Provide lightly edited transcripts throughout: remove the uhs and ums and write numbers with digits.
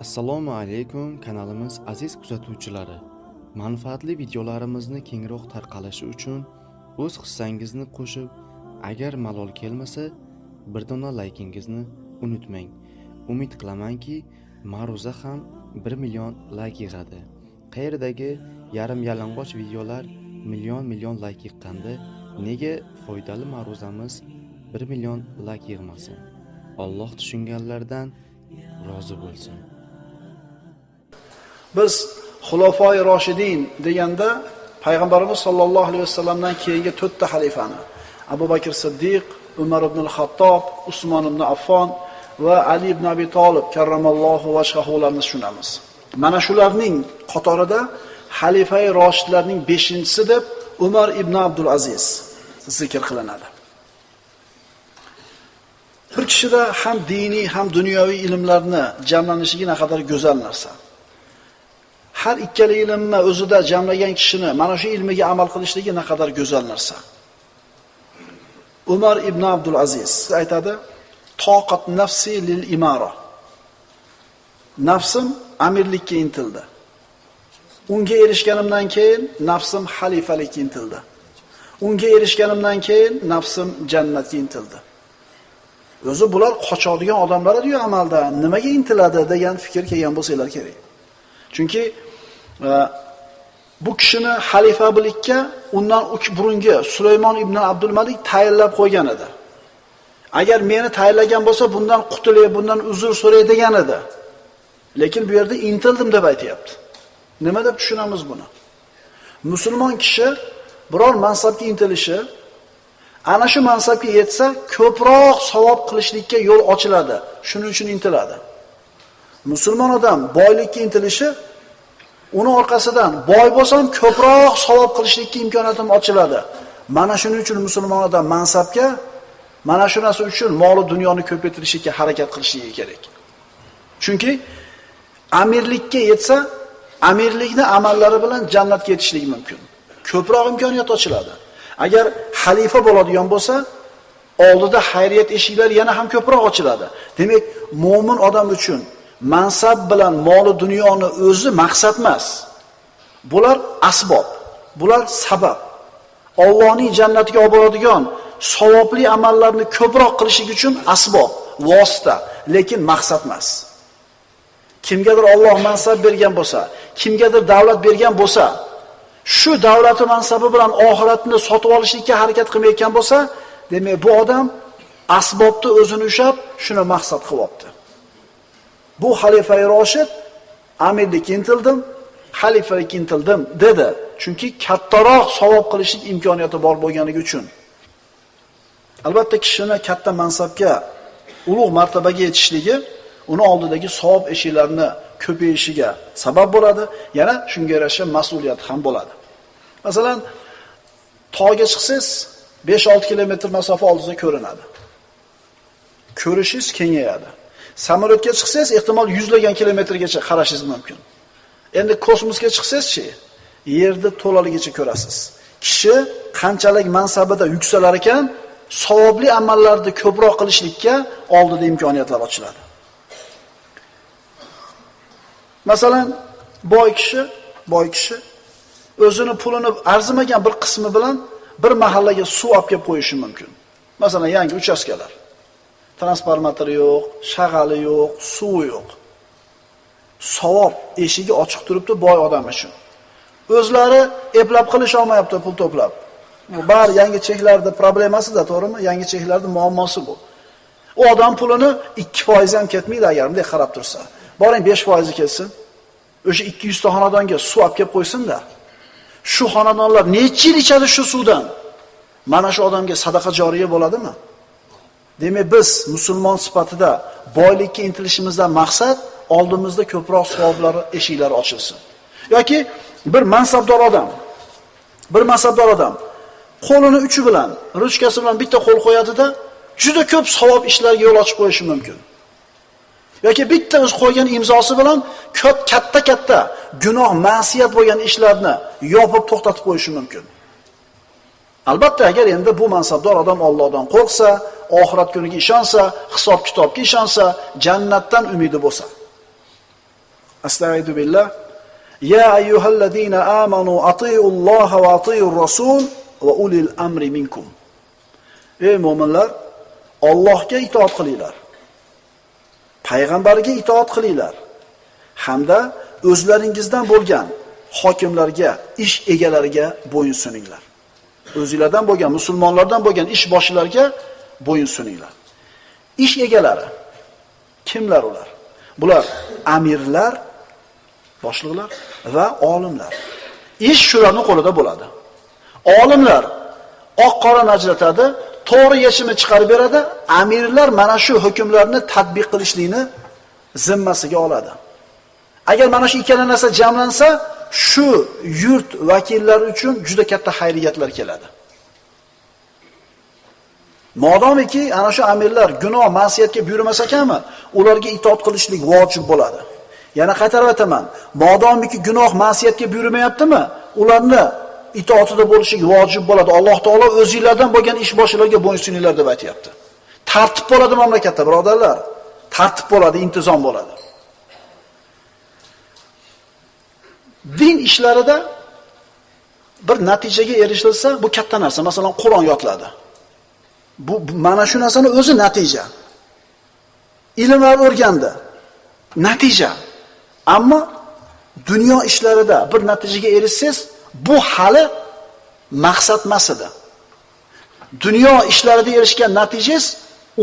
Assalomu alaykum kanalimiz aziz kuzatuvchilari. Manfaatli videolarimizni kengroq tarqalishi uchun o'z hissangizni qo'shib, agar malol kelmasa, bir dona laykingizni unutmang. Umid qilamanki, ma'ruza ham 1 million layk yig'adi. Qayerdagi yarim yalang'och videolar million layk yiqqanda, nega foydali ma'ruzamiz 1 million layk yig'masin? Alloh tushunganlardan rozi bo'lsin. Biz Xulofoi Roshidin deganda payg'ambarimiz sollallohu alayhi vasallamdan keyingi 4 ta xalifani Abu Bakr Siddiq, Umar ibn al-Xattob, Usmon ibn Affon va Ali ibn Abi Talib karramallohu vajhahularni tushunamiz. Mana shularning qatorida xalifai Roshidlarning 5-chisi deb Umar ibn Abdul Aziz zikr qilinadi. Bir kishida ham diniy ham dunyoviy ilmlarni jamlanishligi naqadar go'zal narsa. Har ikkala ilmni o'zida jamlagan kishini mana shu ilmiga amal qilishligi naqadar go'zal narsa. Umar ibn Abdul Aziz aytadi: "Toqat nafsi lil imara." Nafsim amirlikka intildi. Unga erishganimdan keyin nafsim xalifalikka intildi. Unga erishganimdan keyin nafsim jannatga intildi. O'zi bular qochadigan odamlar edi-yu amalda, nimaga intiladi degan fikr kelgan bo'lsalar kerak. Chunki bu kishini xalifa bilikka undan burungi Sulaymon ibn Abdul Malik tayinlab qo'ygan edi. Agar meni tayinlagan bo'lsa, bundan qutulay, bundan uzr so'ray degan edi. Lekin bu yerda intildim deb aytayapti. Nima deb tushunamiz buni? Musulmon kishi biror mansabga intilishi, ana shu mansabga yetsa, ko'proq savob qilishlikka yo'l ochiladi. Shuning uchun intiladi. Musulmon odam boylikka intilishi, uni orqasidan boy bo'lsam ko'proq savob qilishlikka imkoniyatim ochiladi. Mana shuning uchun musulmon odam mansabga, mana shu narsa uchun mol dunyoni ko'paytirishga harakat qilishligi kerak. Chunki amirlikka yetsa, amirlikni amallari bilan jannatga yetishligi mumkin. Ko'proq imkoniyat ochiladi. Agar xalifa bo'ladigan bo'lsa, oldida xayriyat eshiklari yana ham ko'proq ochiladi. Demak, mo'min odam uchun mansab bilan mol dunyoni o'zi maqsad emas. Bular asbob, bular sabab. Allohning jannatiga olib boradigan savobli amallarni ko'proq qilishlik uchun asbob, vosita, lekin maqsad emas. Kimgadir Alloh mansab bergan bo'lsa, kimgadir davlat bergan bo'lsa, shu davlat mansabi bilan oxiratni sotib olishga harakat qilmayotgan bo'lsa, demak bu odam asbobni o'zini ushab, shuni maqsad qilyapti. Bu xalifai Roshid amirlikka intildim, xalifalikka intildim dedi. Chunki kattaroq savob qilishlik imkoniyati bor bo'lganligi uchun. Albatta kishini katta mansabga, ulug' martabaga yetishligi uni oldidagi savob eshiklarini ko'payishiga sabab bo'ladi. Yana shunga yarasha mas'uliyat ham bo'ladi. Masalan, tog'ga chiqsangiz 5-6 kilometr masofa oldingizda ko'rinadi. Ko'rishingiz kengayadi. Samolyotga chiqsangiz ehtimol yuzlagan kilometrgacha qarashingiz mumkin. Endi kosmosga chiqsangiz-chi, yerni to'laligicha ko'rasiz. Kishi qanchalik mansabida yuksalar ekan, savobli amallarni ko'proq qilishlikka oldida imkoniyatlar ochiladi. Masalan, boy kishi o'zini pulini arzimagan bir qismi bilan bir mahallaga suv olib kelib qo'yishi mumkin. Masalan, yangi uchastkalar. Transformatori yo'q, shag'ali yo'q, suvi yo'q. Savob eshigi ochiq turibdi boy odam uchun. O'zlari eplab qilish olmayapti pul to'plab. Bu bar yangi cheklarda problemasi-da, to'g'rimi? Yangi cheklarda muammosi bu. U odam pulini 2% ham ketmaydi agar bunday qarab tursa. Boring 5% ketsin. O'sha 200 ta xonadonga suv olib kelib qo'ysin-da. Shu xonadonlar necha yil ichadi shu suvdan? Mana shu odamga sadaqa joriya bo'ladimi? Demak, biz musulmon sifatida boylikka intilishimizdan maqsad oldimizda ko'proq savoblar eshiklari ochilsin. Yoki bir mansabdor odam qo'lini uchi bilan, ruchkasi bilan bitta qo'l qo'yadi-da, juda ko'p savob ishlarga yo'l ochib qo'yishi mumkin. Yoki bitta o'z qo'ygan imzosi bilan katta gunoh, ma'siyat bo'lgan ishlarni yopib to'xtatib qo'yishi mumkin. Albatta, agar endi bu mansabdor odam Allohdan qo'rqsa, oxirat kuniga ishonsa, hisob kitobga ishonsa, jannatdan umidi bo'lsa. Astagfiru billah. Ya ayyuhallazina amanu atiiulloha va atiiur rasul va ulil amri minkum. Ey mu'minlar, Allohga itoat qilinglar. Payg'ambarga itoat qilinglar. Hamda o'zlaringizdan bo'lgan hokimlarga, ish egalariga bo'yin suninglar. O'zingizlardan bo'lgan, musulmonlardan bo'lgan ish boshchilarga bo'yin suninglar. Ish egalari kimlar ular? Bular amirlar, boshliqlar va olimlar. Ish shularning qo'lida bo'ladi. Olimlar oq-qorani ajratadi, to'g'ri yechimni chiqarib beradi. Amirlar mana shu hukmlarni tatbiq qilishlikni zimmasiga oladi. Agar mana shu ikkala narsa jamlansa, shu yurt vakillari uchun juda katta xayriyatlar keladi. Modomiki ana shu amirlar gunoh, ma'siyatga buyurmasa ekanmi, ularga itoat qilishlik vojib bo'ladi. Yana qaytarib aytaman, modomiki gunoh, ma'siyatga buyurmayaptimi, ularni itoatida bo'lishlik vojib bo'ladi. Alloh taolo o'zingizlardan bo'lgan ish boshchilarga bo'ysuninglar deb aytayapti. Tartib bo'ladi mamlakatda, birodarlar. Tartib bo'ladi, intizom bo'ladi. Din ishlarida bir natijaga erishilsa, bu katta narsa. Masalan, Qur'on yodladi. Bu mana shu narsani o'zi natija. Ilmlar o'rgandi. Natija. Ammo dunyo ishlarida bir natijaga erishsangiz, bu hali maqsad emas edi. Dunyo ishlarida erishgan natijangiz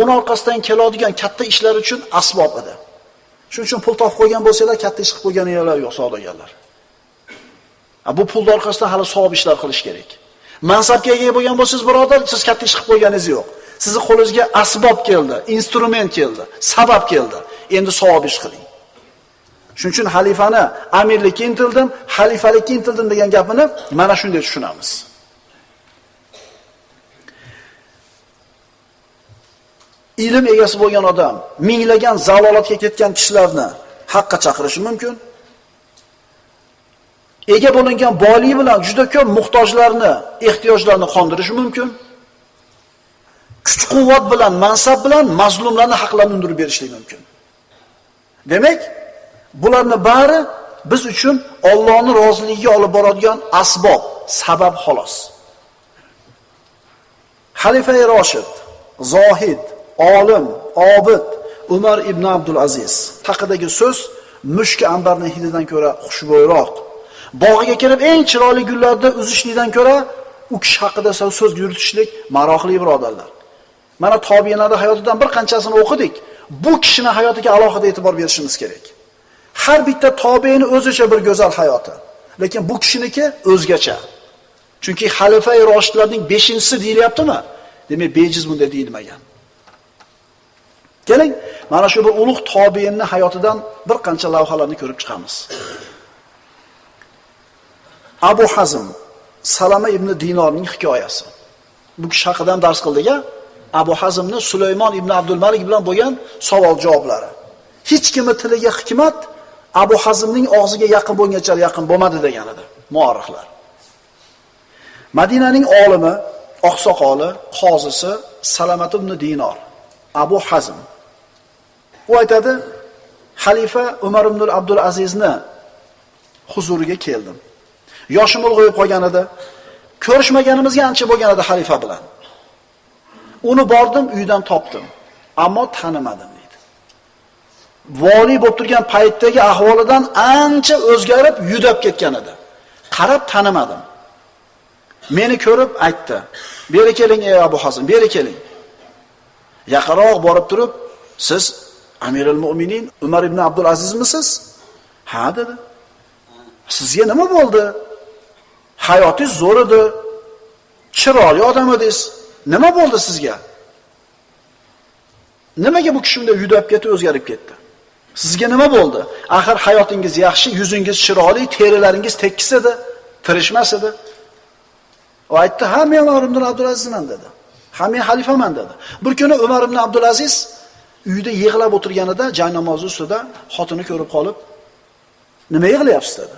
uni orqasidan keladigan katta ishlar uchun asbob edi. Shuning uchun pul topib qo'ygan bo'lsanglar, katta ish qilib qo'yganinglar yo'q, savdogarlar. Bu pullar orqasidan hali savob ishlar qilish kerak. Mansabga ega bo'lgan bo'lsangiz, birodar, siz katta ish qilib qo'yganingiz yo'q. Sizni qo'lingizga asbob keldi, instrument keldi, sabab keldi. Endi savob ish qiling. Shuning uchun xalifani amirlikka intildim, xalifalikka intildim degan gapini mana shunday tushunamiz. Ilm egasi bo'lgan odam minglagan zalolatga ketgan kishilarni haqqa chaqirishi mumkin. Ega bo'lingan boylik bilan juda ko'p muhtojlarni, ehtiyojlarini qondirishi mumkin. Kuch-quvvat bilan, mansab bilan mazlumlarning haqlarini undirib berishlik mumkin. Demak, bularning bari biz uchun Allohning roziligiga olib boradigan asbob, sabab xolos. Xalifa-i Roshid, zohid, olim, obid Umar ibn Abdul Aziz haqidagi so'z mushki ambarning hididan ko'ra xushbo'yroq. Bog'iga kirib eng chiroyli gullarni uzishlikdan ko'ra u kishi haqida so'z yuritishlik maroqli, birodarlar. Mana tobiinlarning hayotidan bir qanchasini o'qidik. Bu kishining hayotiga alohida e'tibor berishimiz kerak. Har bitta tobiini o'zicha bir go'zal hayoti, lekin bu kishiniki o'zgacha. Chunki xalifa-i roshidlarning 5-chisi deyilyaptimi? Demak, bejiz bunday deyilmagan. Keling, mana shu bir ulug' tobiinning hayotidan bir qancha lavhalarni ko'rib chiqamiz. Abu Hazm, Salama ibn Dinorning hikoyasi. Bu kishi haqida ham dars qildik-a? Abu Hazmning Sulaymon ibn Abdul Malik bilan bo'lgan savol-javoblari. Hech kimning tiliga hikmat Abu Hazmning og'ziga yaqin bo'lgancha yaqin bo'lmadi degan edi muorrixlar. Madinaning olimi, oqsoqoli, qozisi Salamat ibn Dinor, Abu Hazm. U aytadi, xalifa Umar ibn Abdul Azizni huzuriga keldim. Yoshim ulg'ayib qolgan edi. Ko'rishmaganimizga ancha bo'lgan edi xalifa bilan. Uni bordim, uydan topdim, ammo tanimadim dedi. Vali bo'lib turgan paytdagi ahvolidan ancha o'zgarib, yudab ketgan edi. Qarab tanimadim. Meni ko'rib aytdi: "Beri keling ey Abu Hazm, beri keling." Yaqinroq borib turib, "Siz Amirul Mu'minin Umar ibn Abdul Azizmisiz?" "Ha" dedi. "Sizga nima bo'ldi? Hayotingiz zo'r edi. Chiroyli odam edingiz. Nima bo'ldi sizga? Nimaga bu kishi bunday yudab ketdi, o'zgarib ketdi? Sizga nima bo'ldi? Axir hayotingiz yaxshi, yuzingiz chiroyli, terilaringiz tekis edi, tirishmas edi." O aytdi, "Ha, men Umar ibn Abdul Azizman" dedi. "Ha, men xalifaman" dedi. Bir kuni Umar ibn Abdul Aziz uyda yig'lab o'tirganida, jang namozi ustida xotini ko'rib qolib, "Nima yig'layapsiz?" dedi.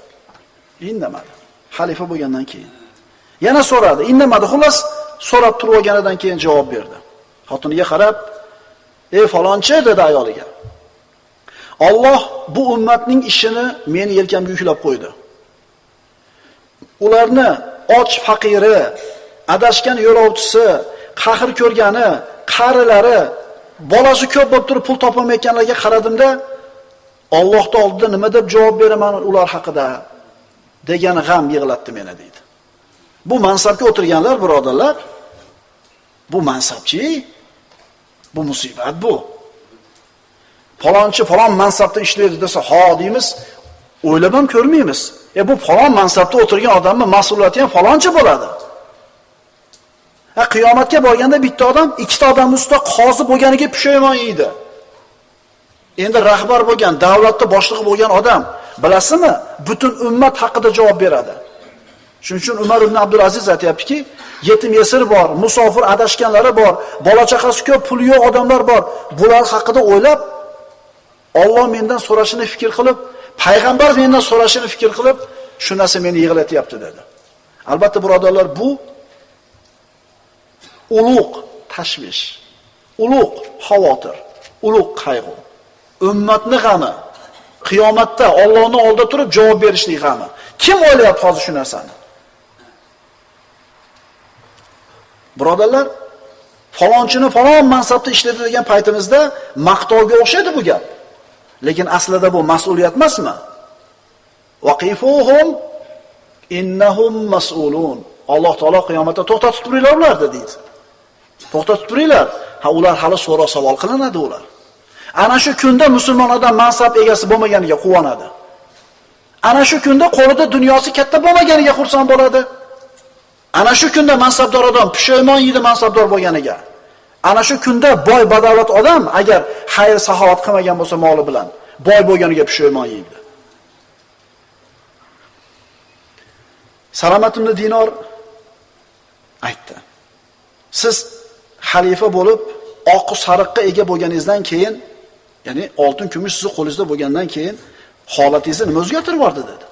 Indamadi. Xalifa bo'lgandan keyin yana so'radi, indamadi. Xullas, so'rab turib olganidan keyin javob berdi. Xotiniga qarab, "Ey falonchi" dedi ayoliga. Alloh bu ummatning ishini meni yelkamga yuklab qo'ydi. Ularni och faqiri, adashgan yo'lovchisi, qahr ko'rgani, qarilari, bolasi ko'p bo'lib turib pul topolmayotganlarga qaradimda, Allohning oldida nima deb javob beraman ular haqida degan g'am yig'latdi meni deydi. Bu mansabga o'tirganlar, birodarlar, bu mansabchi, bu musibat bu. Falonchi falon mansabda ishlaydi desa, "Ha" deymiz, o'ylab ham ko'rmaymiz. Bu falon mansabda o'tirgan odamning mas'uliyati ham falonchi bo'ladi. Qiyomatga borganda bitta odam ikkita odam ustida qozi bo'lganiga pushaymon yeydi. Endi rahbar bo'lgan, davlatda boshlig'i bo'lgan odam, bilasizmi, butun ummat haqida javob beradi. Shuning uchun Umar ibn Abdul Aziz aytayaptiki, yetim yesir bor, musofir adashganlari bor, bola chaqasi ko'p, puli yo'q odamlar bor. Bular haqida o'ylab, Alloh mendan so'rashini fikr qilib, payg'ambar mendan so'rashini fikr qilib, shu narsa meni yig'latyapti dedi. Albatta birodarlar, bu ulug' tashvish, ulug' xavotir, ulug' qayg'u. Ummatning g'ami, qiyomatda Allohning oldida turib javob berishlik g'ami. Kim o'ylayapti hozir shu narsani? Birodarlar, falonchini falon mansabda ishlaydi degan paytimizda maqtovga o'xshaydi bu gap. Lekin aslida bu mas'uliyat emasmi? Waqifuhum innahum mas'ulun. Alloh taolo qiyomatda to'xtatib turinglar ularni deydi. To'xtatib turinglar. Ular hali so'roq savol qilinadi ular. Ana shu kunda musulmon odam mansab egasi bo'lmaganiga quvonadi. Ana shu kunda qo'lida dunyosi katta bo'lmaganiga xursand bo'ladi. Ana shu kunda mansabdor odam pushaymon yeydi mansabdor bo'lganiga. Ana shu kunda boy badavlat odam agar xayr saxovat qilmagan bo'lsa moli bilan, boy bo'lganiga pushaymon yeydi. Salomat ibn Dinor aytdi. Siz xalifa bo'lib, oq sariqqa ega bo'lganingizdan keyin, ya'ni oltin kumush sizni qo'lingizda bo'lgandan keyin holatingizni nima o'zgartirib yubordi dedi.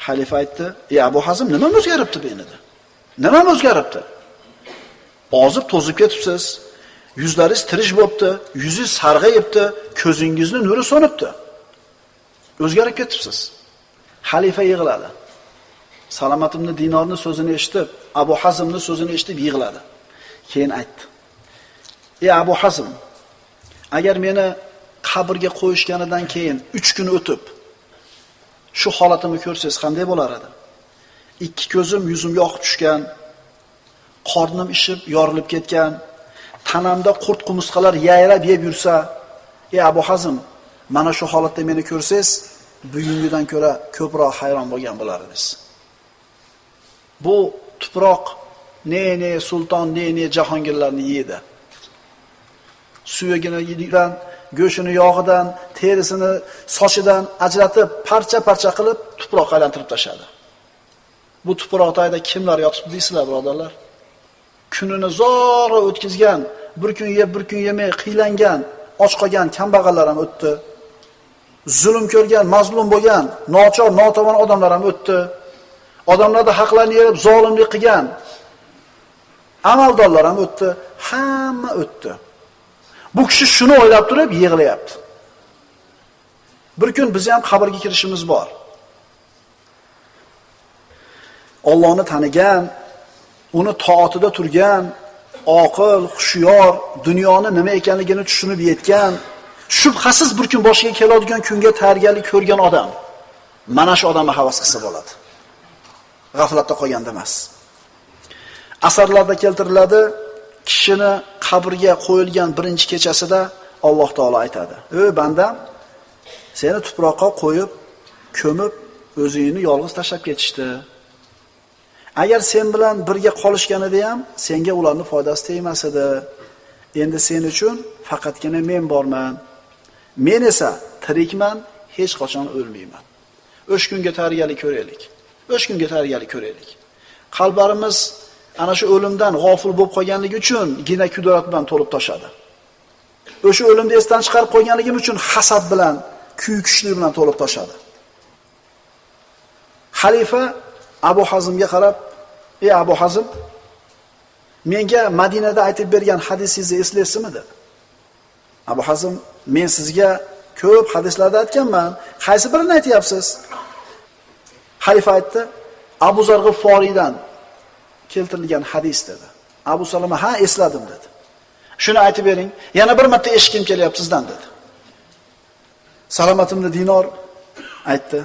Xalifa aytdi: "Ey Abu Hazm, nima o'zgaribdi bu endi? Nima o'zgaribdi? Ozib to'zib ketibsiz. Yuzlaringiz tirish bo'libdi, yuzingiz sarg'ayibdi, ko'zingizning nuri so'nibdi. O'zgarib ketibsiz." Xalifa yig'ladi. Salomat ibn Dinorning so'zini eshitib, Abu Hazmning so'zini eshitib yig'ladi. Keyin aytdi: "Ey Abu Hazm, agar meni qabrga qo'yishganidan keyin 3 kun o'tib shu holatimni ko'rsangiz qanday bo'lar edi? Ikki ko'zim yuzimga oqib tushgan, qornim ishib, yorilib ketgan, tanamda qurt qumusqalar yayrab yeb yursa, ey Abu Hazm, mana shu holatda meni ko'rsangiz, bugungidan ko'ra ko'proq hayron bo'lgan bo'lardingiz. Bu tuproq ne sulton, ne jahongirlarni yeydi. Suyaginidan, go'shini yog'idan, terisini sochidan ajratib, parcha-parcha qilib tuproqqa aylantirib tashadi. Bu tuproqda kimlar yotibdi deysizlar, birodarlar? Kunini zo'rg'a o'tkazgan, bir kun yeb, bir kun yemay qiylangan, och qolgan kambag'allar ham o'tdi. Zulm ko'rgan, mazlum bo'lgan, nochor, notavon odamlar ham o'tdi. Odamlarning haqlarini yeb zolimlik qilgan amaldorlar ham o'tdi. Hamma o'tdi. Bu kishi shuni o'ylab turib yig'layapti. Bir kun biz ham qabrga kirishimiz bor. Allohni tanigan, uni toatida turgan, oqil, xushyor, dunyoni nima ekanligini tushunib yetgan, shubhasiz bir kun boshiga keladigan kunga tayyorgarlik ko'rgan odam mana shu odamga havas qilsa bo'ladi. G'aflatda qolganda emas. Asarlarda keltiriladi, kishini qabrga qo'yilgan birinchi kechasida Alloh taolo aytadi: "Ey bandam, seni tuproqqa qo'yib, ko'mib, o'zingni yolg'iz tashlab ketishdi. Agar sen bilan birga qolishganida ham senga ularning foydasi tegmas edi. Endi sen uchun faqatgina men borman. Men esa tirikman, hech qachon o'lmayman." O'sh kunga tayyorgarlik ko'raylik. O'sh kunga tayyorgarlik ko'raylik. Qalblarimiz ana shu o'limdan g'ofil bo'lib qolganligi uchun gina kudrat bilan to'lib toshadi. O'sha o'limni esdan chiqarib qo'yganligim uchun hasad bilan, kuykushlik bilan to'lib toshadi. Xalifa Abu Hazmga qarab: "Ey Abu Hazm, menga Madinada aytib bergan hadisingizni eslaysizmi?" dedi. Abu Hazm: "Men sizga Ko'p hadislarda aytganman. Qaysi birini aytyapsiz? Xalifa aytdi, Abu Zar G'ifforiydan keltirilgan hadis dedi. Abu Salama ha esladim dedi. Shuni aytib bering. Yana bir marta eshitgim kelyapti sizdan dedi. Salomat ibn Dinor aytdi.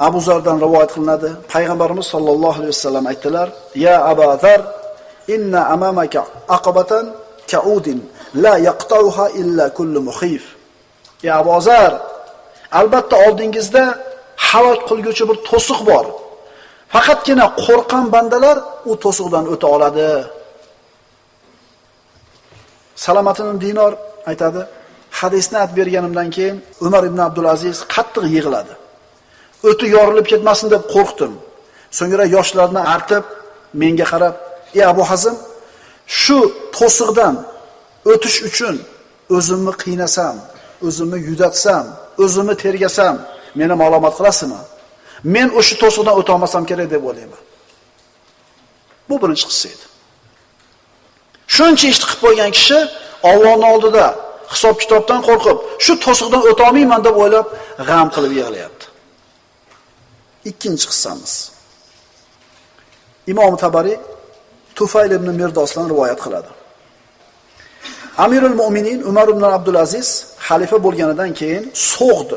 Abu Zardan rivoyat qilinadi. Payg'ambarimiz sollallohu alayhi vasallam aytdilar: "Ya Abu Zar, inna amamaka aqabatan ka'udin la yaqta'uha illa kullu mukhif." Ya Abu Zar, albatta oldingizda halok qilguvchi bir to'siq bor. Faqatgina qo'rqan bandalar u to'siqdan o'ta oladi. Salomat ibn Dinor aytadi, hadisni aytib berganimdan keyin Umar ibn Abdul Aziz qattiq yig'ladi. O'ti yorilib ketmasin deb qo'rqdim. So'ngra yoshlarni artib menga qarab, "Ey Abu Hazm, shu to'siqdan o'tish uchun o'zimni qiynasam, o'zimni yudatsam, o'zimni tergasam, meni ma'lumot qilasizmi? Men o'sha to'siqdan o'ta olmasam kerak deb o'ylayman." Bu birinchi qissa edi. Shuncha ishni qilib qo'ygan kishi Allohning oldida hisob kitobdan qo'rqib, shu to'siqdan o'ta olmayman deb o'ylab, g'am qilib yig'layapti. Ikkinchi qissamiz. Imom Tabari Tufayl ibn Mirdosdan rivoyat qiladi. Amirul Mu'minin Umar ibn Abdul Aziz xalifa bo'lganidan keyin So'g'd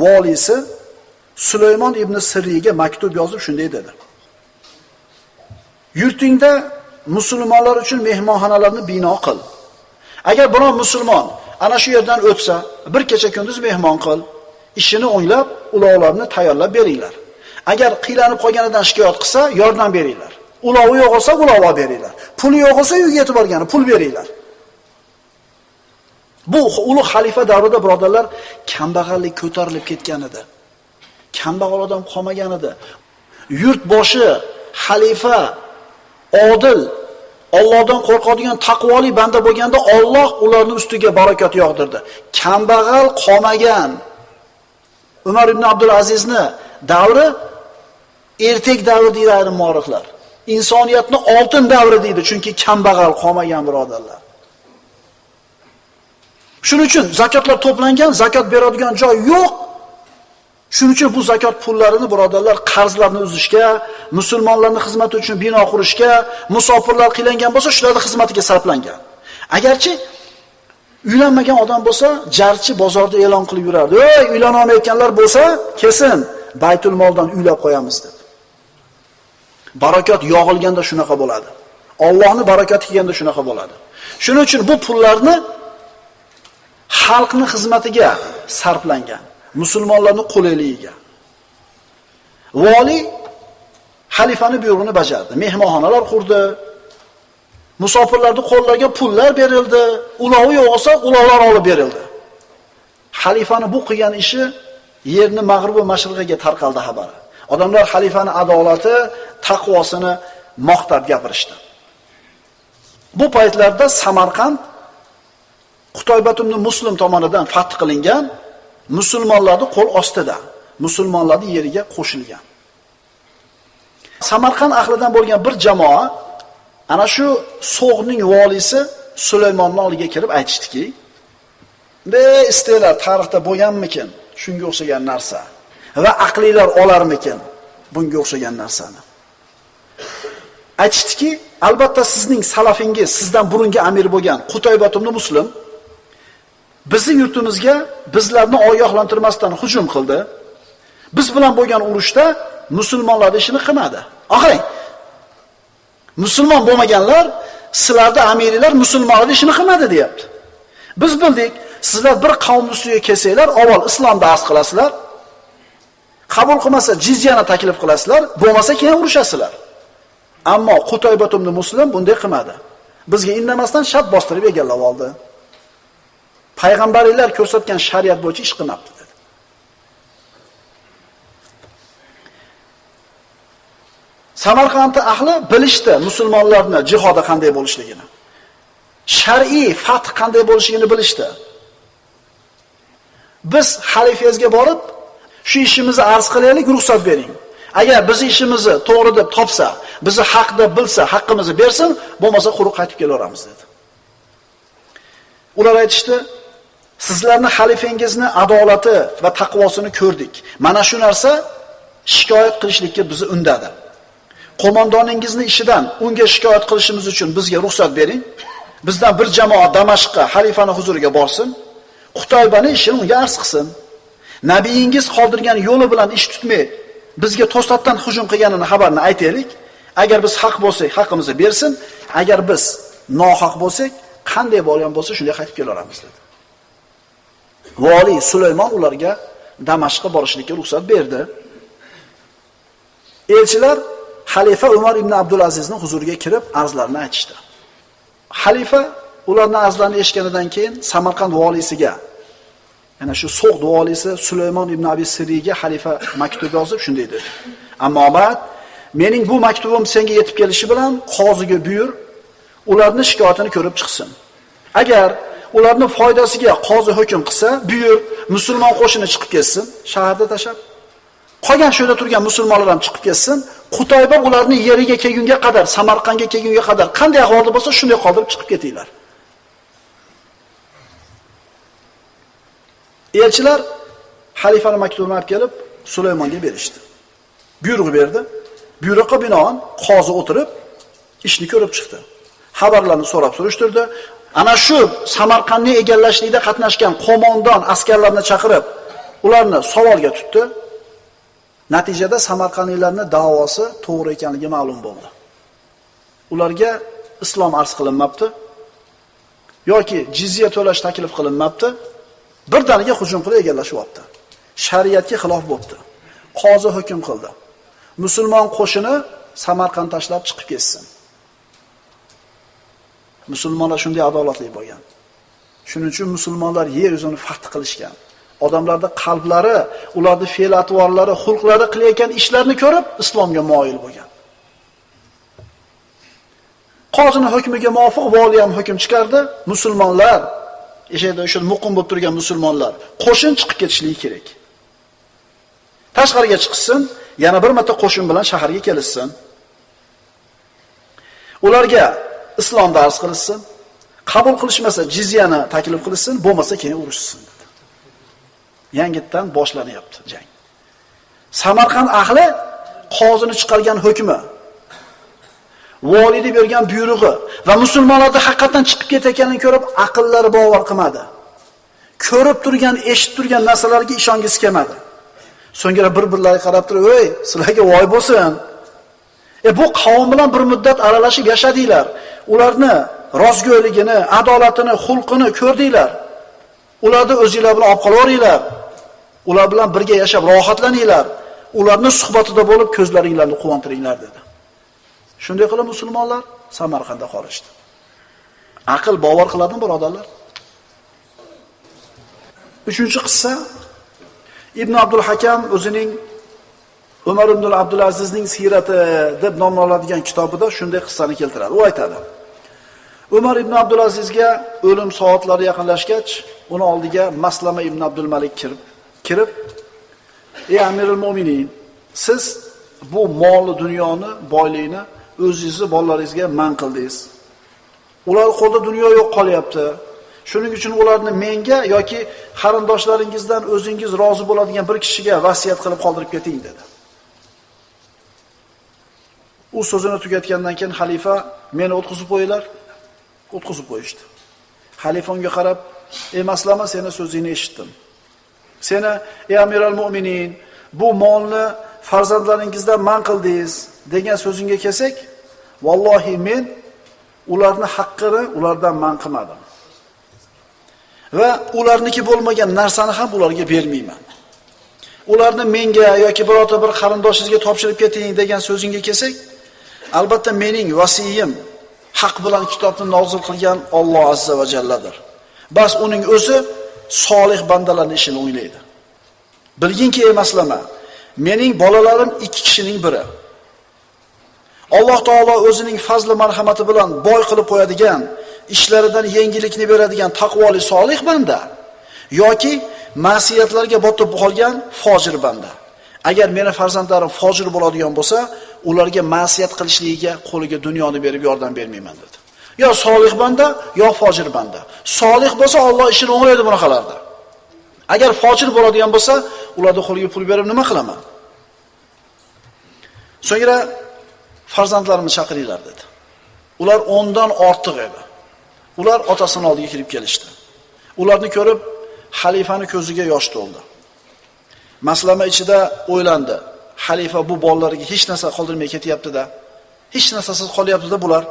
valisi Sulaymon ibn Sirriga maktub yozib shunday dedi: "Yurtingda musulmonlar uchun mehmonxonalarni bino qil. Agar biror musulmon ana shu yerdan o'tsa, bir kecha kunduz mehmon qil. Ishini o'nglab, ulovlarni tayyorlab beringlar. Agar qiylanib qolganidan shikoyat qilsa, yordam beringlar. Ulovi yo'q bo'lsa, ulov beringlar. Puli yo'q bo'lsa, uyga yetib borgani pul beringlar." Bu ulug' xalifa davrida birodarlar kambag'allik ko'tarilib ketgan edi. Kambag'al odam qolmagan edi. Yurt boshi, xalifa, odil, Allohdan qo'rqadigan taqvoli banda bo'lganda Alloh ularning ustiga barakot yog'dirdi. Kambag'al qolmagan. Umar ibn Abdul Azizni davri ertak davri deydi ayrim muorixlar. Insoniyatni oltin davri deydi, chunki kambag'al qolmagan birodarlar. Shuning uchun zakotlar to'plangan, zakot beradigan joy yo'q. Shuning uchun bu zakot pullarini birodarlar qarzlarni uzishga, musulmonlarning xizmati uchun bino qurishga, musofirlar qiylangan bo'lsa, shularning xizmatiga sarflangan. Agarchi uylanmagan odam bo'lsa, jarchi bozorda e'lon qilib yurardi. "Ey, uylana olmayotganlar bo'lsa, kesin Baytul moldan uylab qo'yamiz" deb. Barakot yog'ilganda shunaqa bo'ladi. Allohning barakoti kelganda shunaqa bo'ladi. Shuning uchun bu pullarni xalqning xizmatiga sarflangan. Musulmonlarning qulayligiga. Vali xalifaning buyrug'ini bajardi. Mehmonxonalar qurdi. Musofirlarning qo'llariga pullar berildi. Ulovi yo'q bo'lsa, ulovlar olib berildi. Xalifaning bu qilgan ishi yerni mag'rib va mashriqiga tarqaldi xabari. Odamlar xalifaning adolati, taqvosini maqtab gapirishdi. Bu paytlarda Samarqand Qutaybat ibn Muslim tomonidan fath qilingan, musulmonlarning qo'l ostida, musulmonlarning yeriga qo'shilgan. Samarqand ahlidan bo'lgan bir jamoa ana shu So'g'ning valisi Sulaymonning oldiga kirib aytishdiki, "Istaylar tarixda bo'lganmikin shunga o'xshagan narsa va aqlilar olarmikin bunga o'xshagan narsani?" Aytishdiki, "Albatta sizning salafingiz, sizdan burungi amir bo'lgan Qutaybat ibn Muslim bizni yurtimizga bizlarni ogohlantirmasdan hujum qildi. Biz bilan bo'lgan urushda musulmonlar ishini qilmadi. Oxiring, musulmon bo'lmaganlar, sizlarda amirlar musulmonlar ishini qilmadi deyapti. Biz bildik, sizlar bir qavmni ustiga kelsanglar, avval islomda asl qilasizlar. Qabul qilmasa jizyani taklif qilasizlar, bo'lmasa keyin urushasizlar. Ammo Qutaybat ibn Muslim bunday qilmadi. Bizga indamasdan shart bostirib egallab oldi. Payg'ambarlar ko'rsatgan shariat bo'yicha ish qilmabdi" dedi. Samarqand ahli bilishdi musulmonlarni jihoda qanday bo'lishligini. Shar'iy fath qanday bo'lishligini bilishdi. Biz xalifangizga borib, shu ishimizni arz qilaylik, ruxsat bering. Agar biz ishimizni to'g'ri deb topsa, bizni haq deb bilsa, haqqimizni bersin, bo'lmasa quruq qaytib kelaveramiz dedi. Ular aytishdi, Sizlarni xalifangizni adolati va taqvosini ko'rdik. Mana shu narsa shikoyat qilishlikka bizni undadi. Qo'mondoningizning ishidan unga shikoyat qilishimiz uchun bizga ruxsat bering. Bizdan bir jamoa Damashqqa xalifani huzuriga borsin. Qutaybani ishini unga arz qilsin. Nabiyingiz qoldirgan yo'li bilan ish tutmay, bizga to'satdan hujum qilganini xabarni aytaylik. Agar biz haq bo'lsak, haqqimizni bersin. Agar biz nohaq bo'lsak, qanday bo'lgan bo'lsa, shunday qaytib kelaveramiz dedi. Vali Sulaymon ularga Damashqqa borishlikka ruxsat berdi. Elchilar xalifa Umar ibn Abdulazizning huzuriga kirib arzlarini aytishdi. Xalifa ularning arzlarini eshitganidan keyin Samarqand valisiga, yana shu So'g'd valisi Sulaymon ibn Abi Siriyga xalifa maktub yozib shunday dedi: "Ammo ba'd, mening bu maktubim senga yetib kelishi bilan qoziga buyur, ularning shikoyatini ko'rib chiqsin. Agar ularning foydasiga qozi hukm qilsa, buyur, musulmon qo'shini chiqib ketsin, shaharda tashab. Qolgan shu yerda turgan musulmonlar ham chiqib ketsin. Qutayba ularning yeriga kelgunga qadar, Samarqandga kelgunga qadar qanday ahvolda bo'lsa, shunday qoldirib chiqib ketinglar." Elchilar xalifaning maktubini olib kelib Sulaymonga berishdi. Buyruq berdi. Buyruqqa binoan qozi o'tirib ishni ko'rib chiqdi. Xabarlarni so'rab surishtirdi. Ana shu Samarqandni egallashlikda qatnashgan qo'mondon askarlarni chaqirib, ularni savolga tutdi. Natijada Samarqandliklarning da'vosi to'g'ri ekanligi ma'lum bo'ldi. Ularga islom arz qilinmabdi yoki jizya to'lash taklif qilinmabdi. Birdaniga hujum qilib egallashyapti. Shariatga xilof bo'ldi. Qozi hukm qildi. Musulmon qo'shini Samarqand tashlab chiqib ketsin. Musulmonlar shunday adolatli bo'lgan. Shuning uchun musulmonlar yer yuzini fath qilishgan. Odamlarning qalblari, ularning fe'l-atvorlari, xulqlari qilayotgan ishlarni ko'rib islomga moyil bo'lgan. Qozining hukmiga muvofiq vali ham hukm chiqardi. Musulmonlar, yashaydi o'sha muqim bo'lib turgan musulmonlar qo'shin chiqib ketishligi kerak. Tashqariga chiqsin, yana bir marta qo'shin bilan shaharga kelishsin. Ularga islom dars qilsin. Qabul qilishmasa jizyani taklif qilsin, bo'lmasa keyin urushsin dedi. Yangitdan boshlanyapti jang. Samarqand ahli qozining chiqargan hukmi, valiyning bergan buyrug'i va musulmonlarda haqiqatan chiqib ketayotganini ko'rib aqllari bovar qilmadi. Ko'rib turgan, eshitib turgan narsalarga ishongisi kelmadi. So'ngra bir-birlariga qarab turib, "Ey, sizlarga voy bo'lsin. Bu qavm bilan bir muddat aralashib yashadinglar. Ularni rostgo'yligini, adolatini, xulqini ko'rdinglar. Ularni o'zingizlar bilan olib qolaveringlar. Ular bilan birga yashab rohatlaninglar. Ularning suhbatida bo'lib ko'zlaringlarni quvontiringlar" dedi. Shunday qilib musulmonlar Samarqandda qolishdi. Aql bovar qiladimi, birodarlar? 3-qissa Ibn Abdul Hakam o'zining Umar ibn Abdulazizning siyrati deb nomlanadigan kitobida shunday qissani keltiradi. U aytadi: Umar ibn Abdulazizga o'lim soatlari yaqinlashgach, uni oldiga Maslama ibn Abdul Malik kirib, "Ey Amirul Mu'minin, siz bu mol dunyoni, boylikni o'zingizning bolalaringizga man qildingiz. Ular qo'lda dunyo yo'q qolyapti. Shuning uchun ularni menga yoki qarindoshlaringizdan o'zingiz rozi bo'ladigan bir kishiga vasiyat qilib qoldirib keting" dedi. U so'zini tugatgandan keyin xalifa "Meni o'tkazib qo'yinglar." O'tkazib qo'yishdi. Xalifa unga qarab: "Ey Maslama, seni so'zingni eshitdim. Seni, ey Amirul Mu'minin, bu molni farzandlaringizdan man qildingiz degan so'zingga kelsak, vallohi men ularni haqqini ulardan man qilmadim. Va ularniki bo'lmagan narsani ham ularga bermayman. Ularni menga yoki birorta bir qarindoshingizga topshirib keting degan so'zingga kelsak, albatta mening vasiyim haq bilan kitobni nozil qilgan Alloh azza va jalladir. Bas uning o'zi solih bandalarning ishini o'ylaydi. Bilginki ey Maslama, mening bolalarim 2 kishining biri. Alloh taolo o'zining fazli marhamati bilan boy qilib qo'yadigan, ishlaridan yengillikni beradigan taqvoli solih banda yoki ma'siyatlarga botib qolgan fojir banda. Agar meni farzandlarim fojir bo'ladigan bo'lsa, ularga ma'siyat qilishligiga qo'liga dunyoni berib yordam bermayman dedi. Yo solih banda, yo fojir banda. Solih bo'lsa Alloh ishini o'nglaydi bunaqalarda. Agar fojir bo'ladigan bo'lsa, ularni qo'liga pul berib nima qilaman? So'ngra farzandlarimni chaqiringlar dedi. Ular 10 dan ortiq edi. Ular otasining oldiga kirib kelishdi. Ularni ko'rib xalifani ko'ziga yosh to'ldi. Maslama ichida o'ylandi. Xalifa bu bolalariga hech narsa qoldirmay ketyapti-da. Hech narsasiz qolyapti-da bular.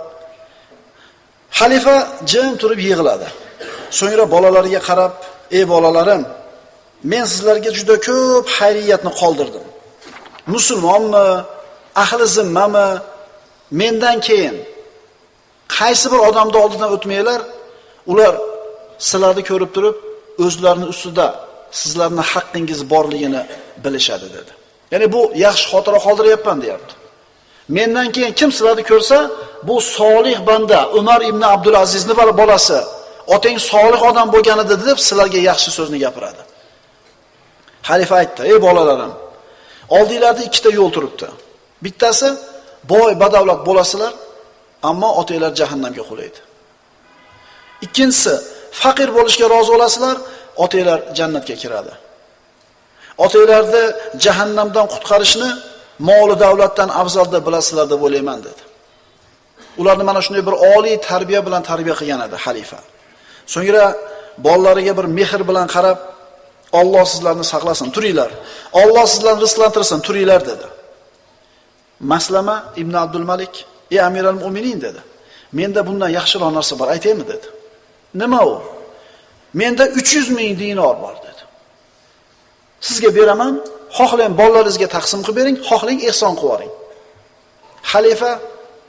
Xalifa jim turib yig'ladi. So'ngra bolalariga qarab, "Ey bolalarim, men sizlarga juda ko'p xayriyatni qoldirdim. Musulmonmi, ahli zimmami, mendan keyin qaysi bir odamni oldidan o'tmanglar, ular sizlarni ko'rib turib, o'zlarining ustida sizlarning haqqingiz borligini bilishadi" dedi. Ya'ni bu yaxshi xotira qoldiryapman deyapti. Mendan keyin kim sizlarni ko'rsa, bu solih banda Umar ibn Abdul Azizning bolasi, otang solih odam bo'lgan edi deb sizlarga yaxshi so'zni gapiradi. Xalifa aytdi: "Ey bolalarim, oldinglarda ikkita yo'l turibdi. Bittasi boy, badavlat bo'lasizlar, ammo otanglar jahannamga qulaydi. Ikkinchisi, faqir bo'lishga rozi bo'lasizlar, otanglar jannatga kiradi. Otanglarni jahannamdan qutqarishni moli davlatdan afzal deb bilasizlar deb o'ylayman" dedi. Ularni mana shunday bir oliy tarbiya bilan tarbiya qilgan edi xalifa. So'ngra bolalariga bir mehr bilan qarab, "Alloh sizlarni saqlasin, turinglar. Alloh sizlarni rizqlantirsin, turinglar" dedi. Maslama ibn Abdul Malik: "Ey Amiral Mu'minin" dedi. "Menda bundan yaxshiroq narsa bor, aytaymi" dedi. "Nima u?" "Menda 300 ming dinor bor" dedi. "Sizga beraman, xohlang bolalaringizga taqsim qilib bering, xohlang ehson qilib yuboring." Xalifa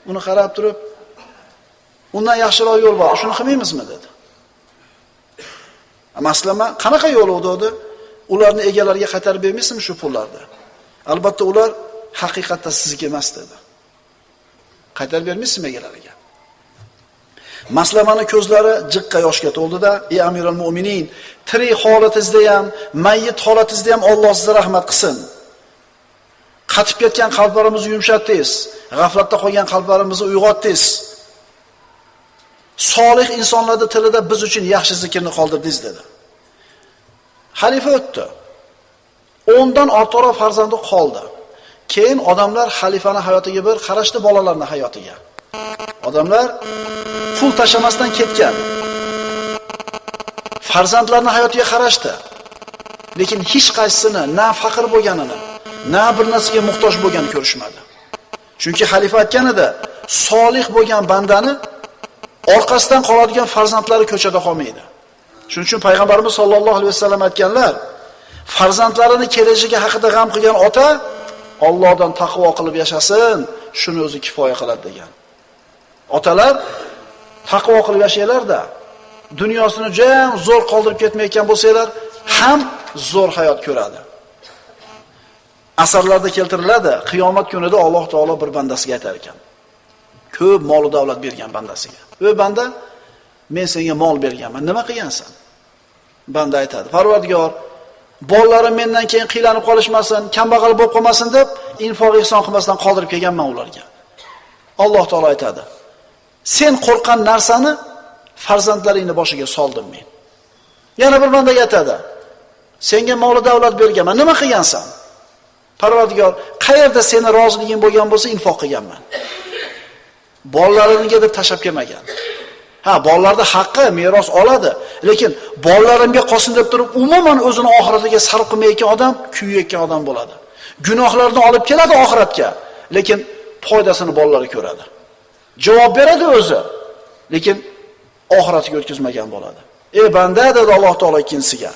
uni qarab turib, "Undan yaxshiroq yo'l bor, shuni qilmaymizmi" dedi. Maslama: "Qanaqa yo'l u?" dedi. "Ularni egalariga qaytarib bermaysizmi shu pullarni?" "Albatta ular haqiqatda sizniki emas" dedi. "Qaytarib bermaysizmi egalariga?" Maslamaning ko'zlari jiqqa yoshga to'ldi-da: "Ey Amirul Mu'minin, tirik holatingizda ham, mayyit holatingizda ham Alloh sizga rahmat qilsin. Qatib ketgan qalblarimizni yumshatdingiz, g'aflatda qolgan qalblarimizni uyg'otdingiz. Solih insonlarning tilida biz uchun yaxshi zikrni qoldirdingiz" dedi. Xalifa o'tdi. 10 dan ortiqroq farzandi qoldi. Keyin odamlar xalifaning hayotiga bir qarashdi, bolalarning hayotiga. Odamlar pul tashamasdan ketgan. Farzandlarning hayotiga qarashdi. Lekin hech qaysisini na faqir bo'lganini, na bir narsaga muhtoj bo'lganini ko'rishmadi. Chunki xalifa aytgan edi, solih bo'lgan bandani orqasidan qoladigan farzandlari ko'chada qolmaydi. Shuning uchun payg'ambarimiz sollallohu alayhi vasallam aytganlar, farzandlarini kelajagi haqida g'am qilgan ota Allohdan taqvo qilib yashasin, shuni o'zi kifoya qiladi degan. Otalar taqvo qilib yashaylar-da, dunyosini jam zo'r qoldirib ketmayotgan bo'lsalar, ham zo'r hayot ko'radi. Asarlarda keltiriladi, qiyomat kunida Alloh taolo bir bandasiga aytar ekan. Ko'p mol davlat bergan bandasiga. "Ey banda, men senga mol berganman, nima qilgansan?" Banda aytadi: "Parvardigor, bolalarim mendan keyin qiylanib qolishmasin, kambag'al bo'lib qolmasin deb infoq ehson qilmasdan qoldirib kelganman ularga." Alloh taolo aytadi: "Sen qo'rqqan narsani farzandlaringning boshiga soldim men." Yana bir banda aytadi: "Senga mol davlat berganman, nima qilgansan?" Parvardigor, qayerda seni roziliging bo'lgan bo'lsa infoq qilganman. Bolalarimga deb tashab kelmagan. Ha, bolalarda haqqi, meros oladi, lekin bolalarimga qolsin deb turib, umuman o'zini oxiratiga sarf qilmayotgan odam kuyayotgan odam bo'ladi. Gunohlarni olib keladi oxiratga, lekin foydasini bolalari ko'radi. Javob beradi o'zi, lekin oxiratiga o'tkazmagan bo'ladi. "Ey banda", dedi Alloh taolo ikkinchisiga,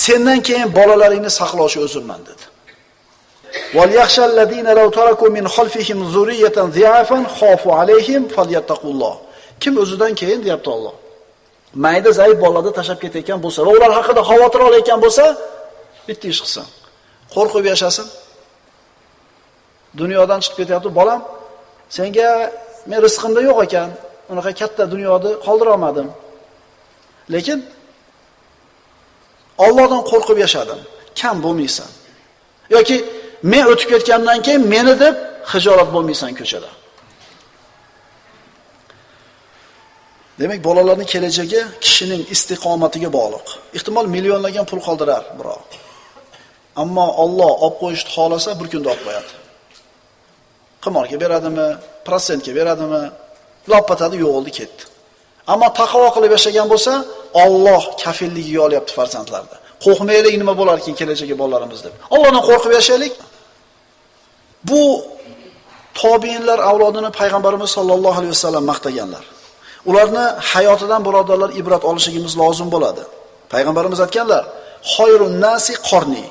"sendan keyin bolalaringni saqlovchi o'zimman" dedi. "Val yaxshallazina law taraku min khalfihim zurriyatan dhi'afan khafu alayhim falyattaqulloh." Kim o'zidan keyin deyapti Alloh, mayda zaif bolalarni tashab ketayotgan bo'lsa va ular haqida xavotir olayotgan bo'lsa, bitta ish qilsin. Qo'rqib yashasin. Dunyodan chiqib ketyapti, bolam, senga men rizqimda yo'q ekan, unaqa katta dunyoni qoldira olmadim. Lekin Allohdan qo'rqib yashadim. Kam bo'lmaysan. Yoki men o'tib ketgandan keyin meni deb hijolat bo'lmaysan ko'chada. Demak, bolalarning kelajagi kishining istiqomatiga bog'liq. Ehtimol millionlagan pul qoldirar biroq. Ammo Alloh olib qo'yishni xolasa bir kunda olib qo'yadi. Qimorga beradimi, prosentga beradimi, lopatadi yo'qoldi ketdi. Ammo taqvo qilib yashagan bo'lsa, Alloh kafilligiga olyapti farzandlarni. Qo'rqmaylik nima bo'lar ekan kelajagi bolalarimiz deb. Allohdan qo'rqib yashaylik. Bu tobiinlar avlodini payg'ambarimiz sollallohu alayhi vasallam maqtaganlar. Ularni hayotidan birodarlar ibrat olishimiz lozim bo'ladi. Payg'ambarimiz aytganlar: "Xoyrun nasi qarni,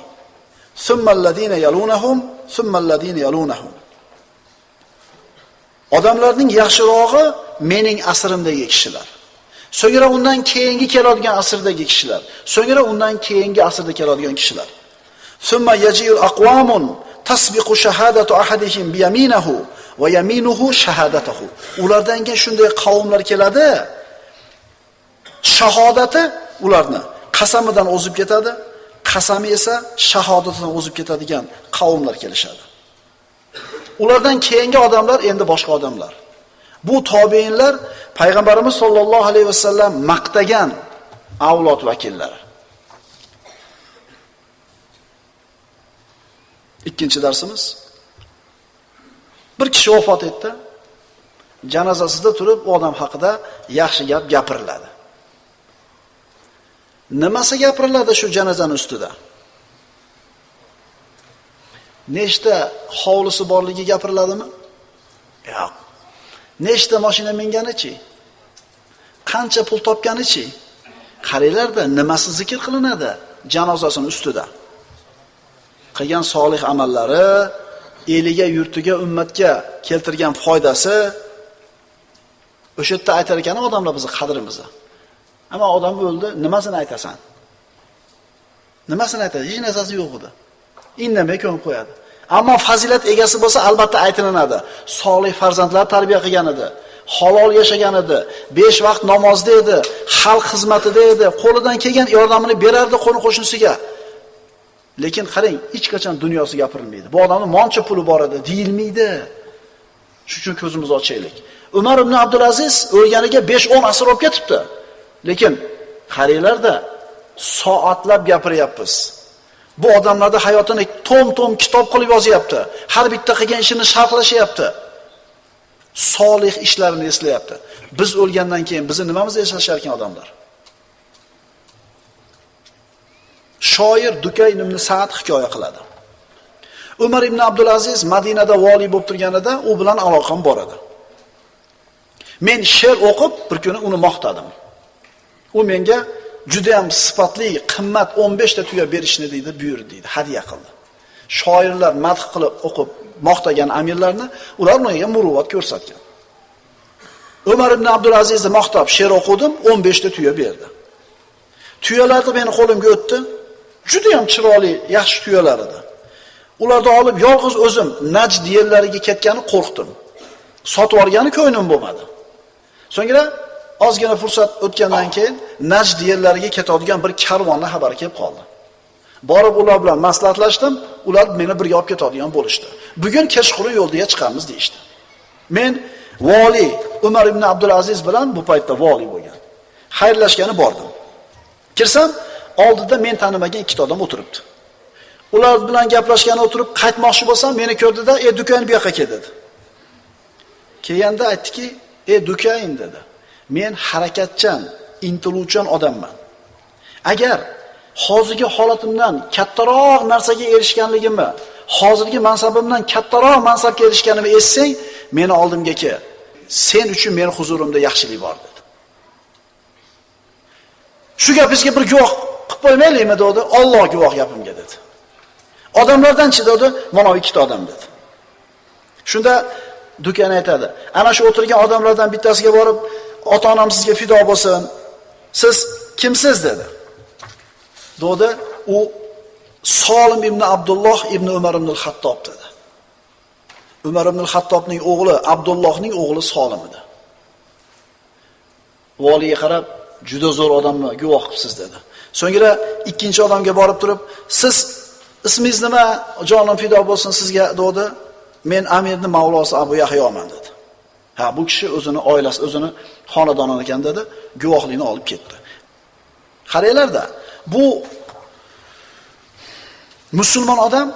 thumma alladina yalunahum, thumma alladina yalunahum." Odamlarning yaxshirog'i mening asrimdagi kishilar. So'ngra undan keyingi keladigan asrdagi kishilar. So'ngra undan keyingi asrda keladigan kishilar. Thumma yaji'ul aqwamun tasbiqu shahadatu ahadihim bi yaminahu va yaminuhu shahadatuhu. Ulardan keyin shunday qavmlar keladi. Shahodati ularni qasamidan o'zib ketadi, qasami esa shahodatidan o'zib ketadigan qavmlar kelishadi. Ulardan keyingi odamlar endi boshqa odamlar. Bu tobiinlar payg'ambarimiz sollallohu alayhi vasallam maqtagan avlod vakillari. Ikkinchi darsimiz. Bir kishi vafot etdi. Janozasida turib u odam haqida yaxshi gap gapiriladi. Nimasi gapiriladi shu janozaning ustida? Nechta hovlisi borligi gapiriladimi? Yo'q. Nechta mashina minganichi? Qancha pul topganichi? Qaranglarda nimasi zikr qilinadi janozasining ustida? Qilgan solih amallari, eliga, yurtiga, ummatga keltirgan foydasi o'sha yerda aytar ekan odamlar bizni qadrimizni. Ammo odam o'ldi, nimasini aytasan? Nimasini aytadi? Hech narsasi yo'q edi. Indamay ko'mib qo'yadi. Ammo fazilat egasi bo'lsa albatta aytilinadi. Solih farzandlar tarbiya qilgan edi, halol yashagan edi, 5 vaqt namozda edi, xalq xizmatida edi, qo'lidan kelgan yordamini berardi qo'ni-qo'shnisiga. Lekin qarang, hech qachon dunyosi gapirilmaydi. Bu odamning moncha puli bor edi, deyilmaydi. Shuning uchun ko'zimizni ochaylik. Umar ibn Abdulaziz o'lganiga 5-10 asr o'tib ketibdi. Lekin qaranglarda soatlab gapiryapmiz. Bu odamlarda hayotini tom-tom kitob qilib yozyapti. Har bitta qilgan ishini sharhlashyapti. Solih ishlarini eslayapti. Biz o'lgandan keyin bizni nimamiz eslashar ekan odamlar? Shoir Dukayn ibn Sa'd hikoya qiladi. Umar ibn Abdulaziz Madinada vali bo'lib turganida u bilan aloqam bor edi. Men she'r o'qib bir kuni uni maqtadim. U menga juda ham sifatli, qimmat 15 ta tuya berishni deydi, buyurdi deydi, hadiya qildi. Shoirlar madh qilib o'qib maqtagan amirlarni ular unga muruvvat ko'rsatgan. Umar ibn Abdulazizni maqtab she'r o'qidim, 15 ta tuya berdi. Tuyalarni meni qo'limga o'tdi. Juda ham chiroyli, yaxshi tuyalar edi. Ularni olib yolg'iz o'zim Najd yerlariga ketgani qo'rqdim. Sotib olgani ko'nglim bo'lmadi. So'ngra ozgina fursat o'tgandan keyin Najd yerlariga ketadigan bir karvonning xabari kelib qoldi. Borib ular bilan maslahatlashdim, ular meni birga olib ketadigan bo'lishdi. Bugun kechqurun yo'lga chiqamiz deyishdi. Men vali Umar ibn Abdulaziz bilan bu paytda vali bo'lgan. Xayrlashgani bordim. Kirsam, oldida men tanimagan ikkita odam o'tiribdi. Ular bilan gaplashgani o'tirib qaytmoqchi bo'lsam, meni ko'rdida, "Dukayn bu yoqqa kel" dedi. Kelganda aytdiki, "Dukayn" dedi. Men harakatchan, intiluvchan odamman. Agar hozirgi holatimdan kattaroq narsaga erishganligimni, hozirgi mansabimdan kattaroq mansabga erishganimni essang, meni oldimga kel. Sen uchun meni huzurimda yaxshilik bor dedi. Shu gapingizga bir guvoh qilib qo'ymaylikmi dedi. Alloh guvoh gapimga dedi. Odamlardan-chi dedi, mana ikkita odam dedi. Shunda Dukan aytadi, ana shu o'tirgan odamlardan bittasiga borib, "Ota-onam sizga fido bo'lsin. Siz kimsiz?" dedi. Dedi, u Solim ibn Abdulloh ibn Umar ibn al-Xattob dedi. Umar ibn al-Xattobning o'g'li Abdullohning o'g'li Solim edi. Valiga qarab, "Juda zo'r odamni guvoh qilibsiz" dedi. So'ngra ikkinchi odamga borib turib, "Siz ismingiz nima? Jonim fido bo'lsin sizga" dedi. "Men Amirning mavlosi Abu Yahyoman" dedi. Ha, bu kishi o'zini oilasi, o'zini xonadonidan ekan dedi, guvohlikni olib ketdi. Qaranglar-da, bu musulmon odam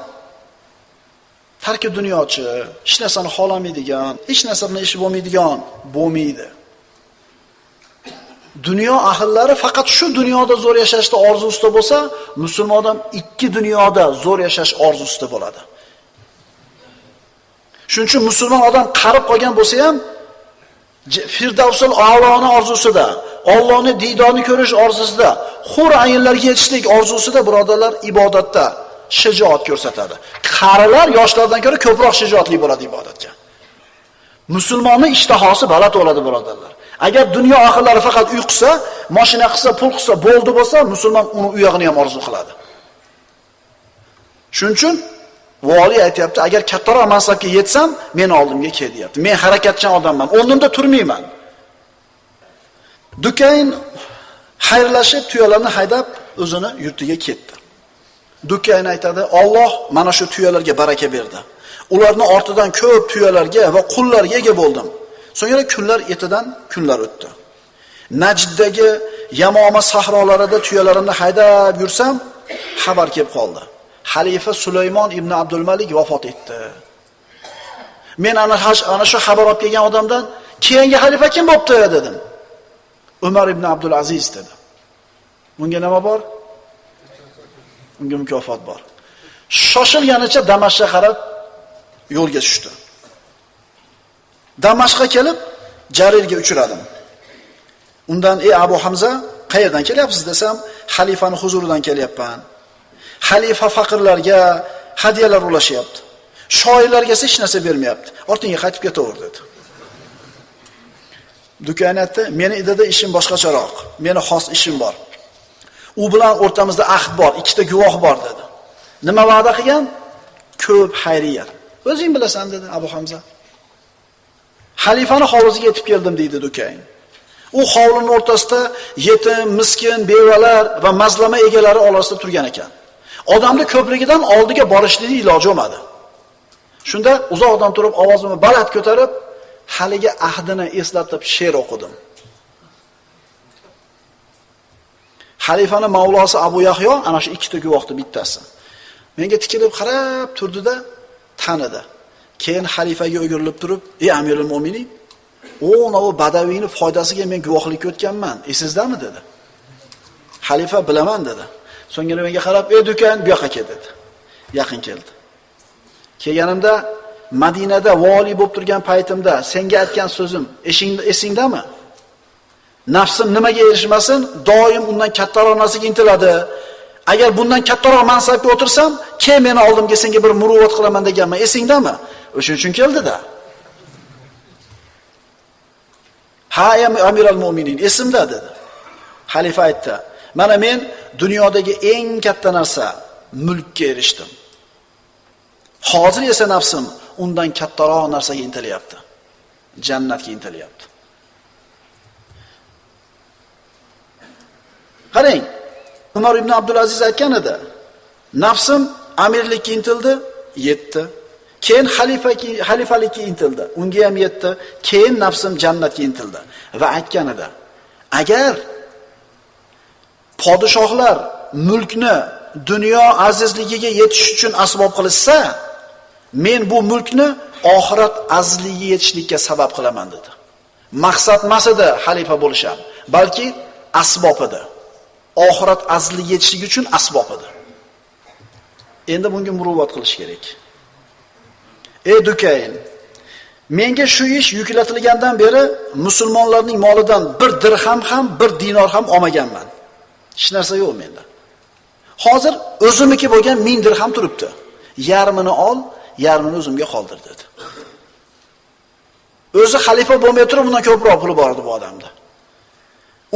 tarki dunyochi, hech narsani xohlamaydigan, hech narsani ishi bo'lmaydi. Dunyo ahllari faqat shu dunyoda zo'r yashashda orzusida bo'lsa, musulmon odam ikki dunyoda zo'r yashash orzusida bo'ladi. Shuning uchun musulmon odam qarib qolgan bo'lsa ham Firdavsul a'loni orzusida, Allohning diydorini ko'rish orzusida, hur ayinlarga yetishlik orzusida birodarlar ibodatda shijoat ko'rsatadi. Qarilar yoshlardan ko'ra ko'proq shijoatli bo'ladi ibodatga. Musulmonning ishtahosi baland bo'ladi birodarlar. Agar dunyo ahllari faqat uy qilsa, mashina qilsa, pul qilsa bo'ldi bo'lsa, musulmon uni u yog'ini ham orzu qiladi. Shuning uchun vali aytayapti, agar kattaroq mansabga yetsam, meni oldimga kel deyapti. Men harakatchan odamman, o'rnimda turmayman. Dukayn xayrlashib, tuyalarni haydab o'zini yurtiga ketdi. Dukayn aytadi, Alloh mana shu tuyalarga baraka berdi. Ularning ortidan ko'p tuyalarga va qullarga ega bo'ldim. So'ngra kunlar etidan kunlar o'tdi. Najddagi Yamoma sahrolarida tuyalarimni haydab yursam, xabar kelib qoldi. Xalifa Sulaymon ibn Abdul Malik vafot etdi. Men ana shu xabar olib kelgan odamdan, "Keyingi xalifa kim bo'pti?" dedim. Umar ibn Abdul Aziz dedi. Bunga nima bor? Unga mukofot bor. Shoshilganicha Damashqqa qarab yo'lga tushdi. Damashqqa kelib, Jarirga uchradim. Undan, "Ey Abu Hamza, qayerdan kelyapsiz?" desam, "Xalifaning huzuridan kelyapman. Xalifa faqirlarga hadiyalar ulashyapti. Shoirlarga hech narsa bermayapti. Ortingga qaytib ketaver" dedi. Dukayn aytdi, "Meni idada ishim boshqacharoq. Meni xos ishim bor. U bilan o'rtamizda ahd bor, ikkita guvoh bor" dedi. "Nima va'da qilgan?" "Ko'p xayriyat." "O'zing bilasan" dedi Abu Hamza. Xalifani hovlisiga yetib keldim deydi Dukayn. U hovlining o'rtasida yetim, miskin, bevalar va mazlama egalari orasida turgan ekan. Odamning ko'pligidan oldiga borishning iloji bo'lmadi. Shunda uzoqdan turib ovozimni baland ko'tarib, haligi ahdini eslatib she'r o'qidim. Xalifaning mavlosi Abu Yahyo ana shu ikkita guvohning bittasi. Menga tikilib qarab turdi-da, tanidi. Keyin xalifaga o'girilib turib, "Ey Amirul Mo'minin, o badaviyning foydasiga men guvohlik o'tganman. Esizdami?" dedi. Xalifa "Bilaman" dedi. So'ngra menga qarab, "Ey Dukayn, bu yoqqa kel" dedi. Yaqin keldi. Kelganimda Madinada vali bo'lib turgan paytimda senga aytgan so'zim esingdami? Nafsim nimaga erishmasin, doim undan kattaroq narsaga intiladi. Agar bundan kattaroq mansabga o'tirsam, keyin meni oldimga senga bir muruvvat qilaman deganman. Esingdami? O'shuning uchun keldi-da. "Ha, Amirul Mo'minin, esimda" dedi. Xalifa aytdi, "Mana men dunyodagi eng katta narsa mulkka erishdim. Hozir esa nafsim undan kattaroq narsaga intilyapti. Jannatga intilyapti." Qarang, Umar ibn Abdul Aziz aytgan edi. Nafsim amirlikka intildi, yetdi. Keyin xalifalikka intildi, unga ham yetdi. Keyin nafsim jannatga intildi va aytgan edi. Agar podshohlar mulkni dunyo azizligiga yetish uchun asbob qilishsa, men bu mulkni oxirat azizligiga yetishlikka sabab qilaman dedi. Maqsad emas edi xalifa bo'lish ham, balki asbob edi. Oxirat azizligiga yetishlik uchun asbob edi. Endi bunga muruvvat qilish kerak. Ey Dukayn, menga shu ish yuklatilgandan beri musulmonlarning molidan bir dirham ham, bir dinor ham olmaganman. Hech narsa yo'q menda. Hozir o'zimniki bo'lgan 1000 dirham turibdi. Yarmini ol, yarmini o'zimga qoldir dedi. O'zi xalifa bo'lmay turib, undan ko'proq puli bor edi bu odamda.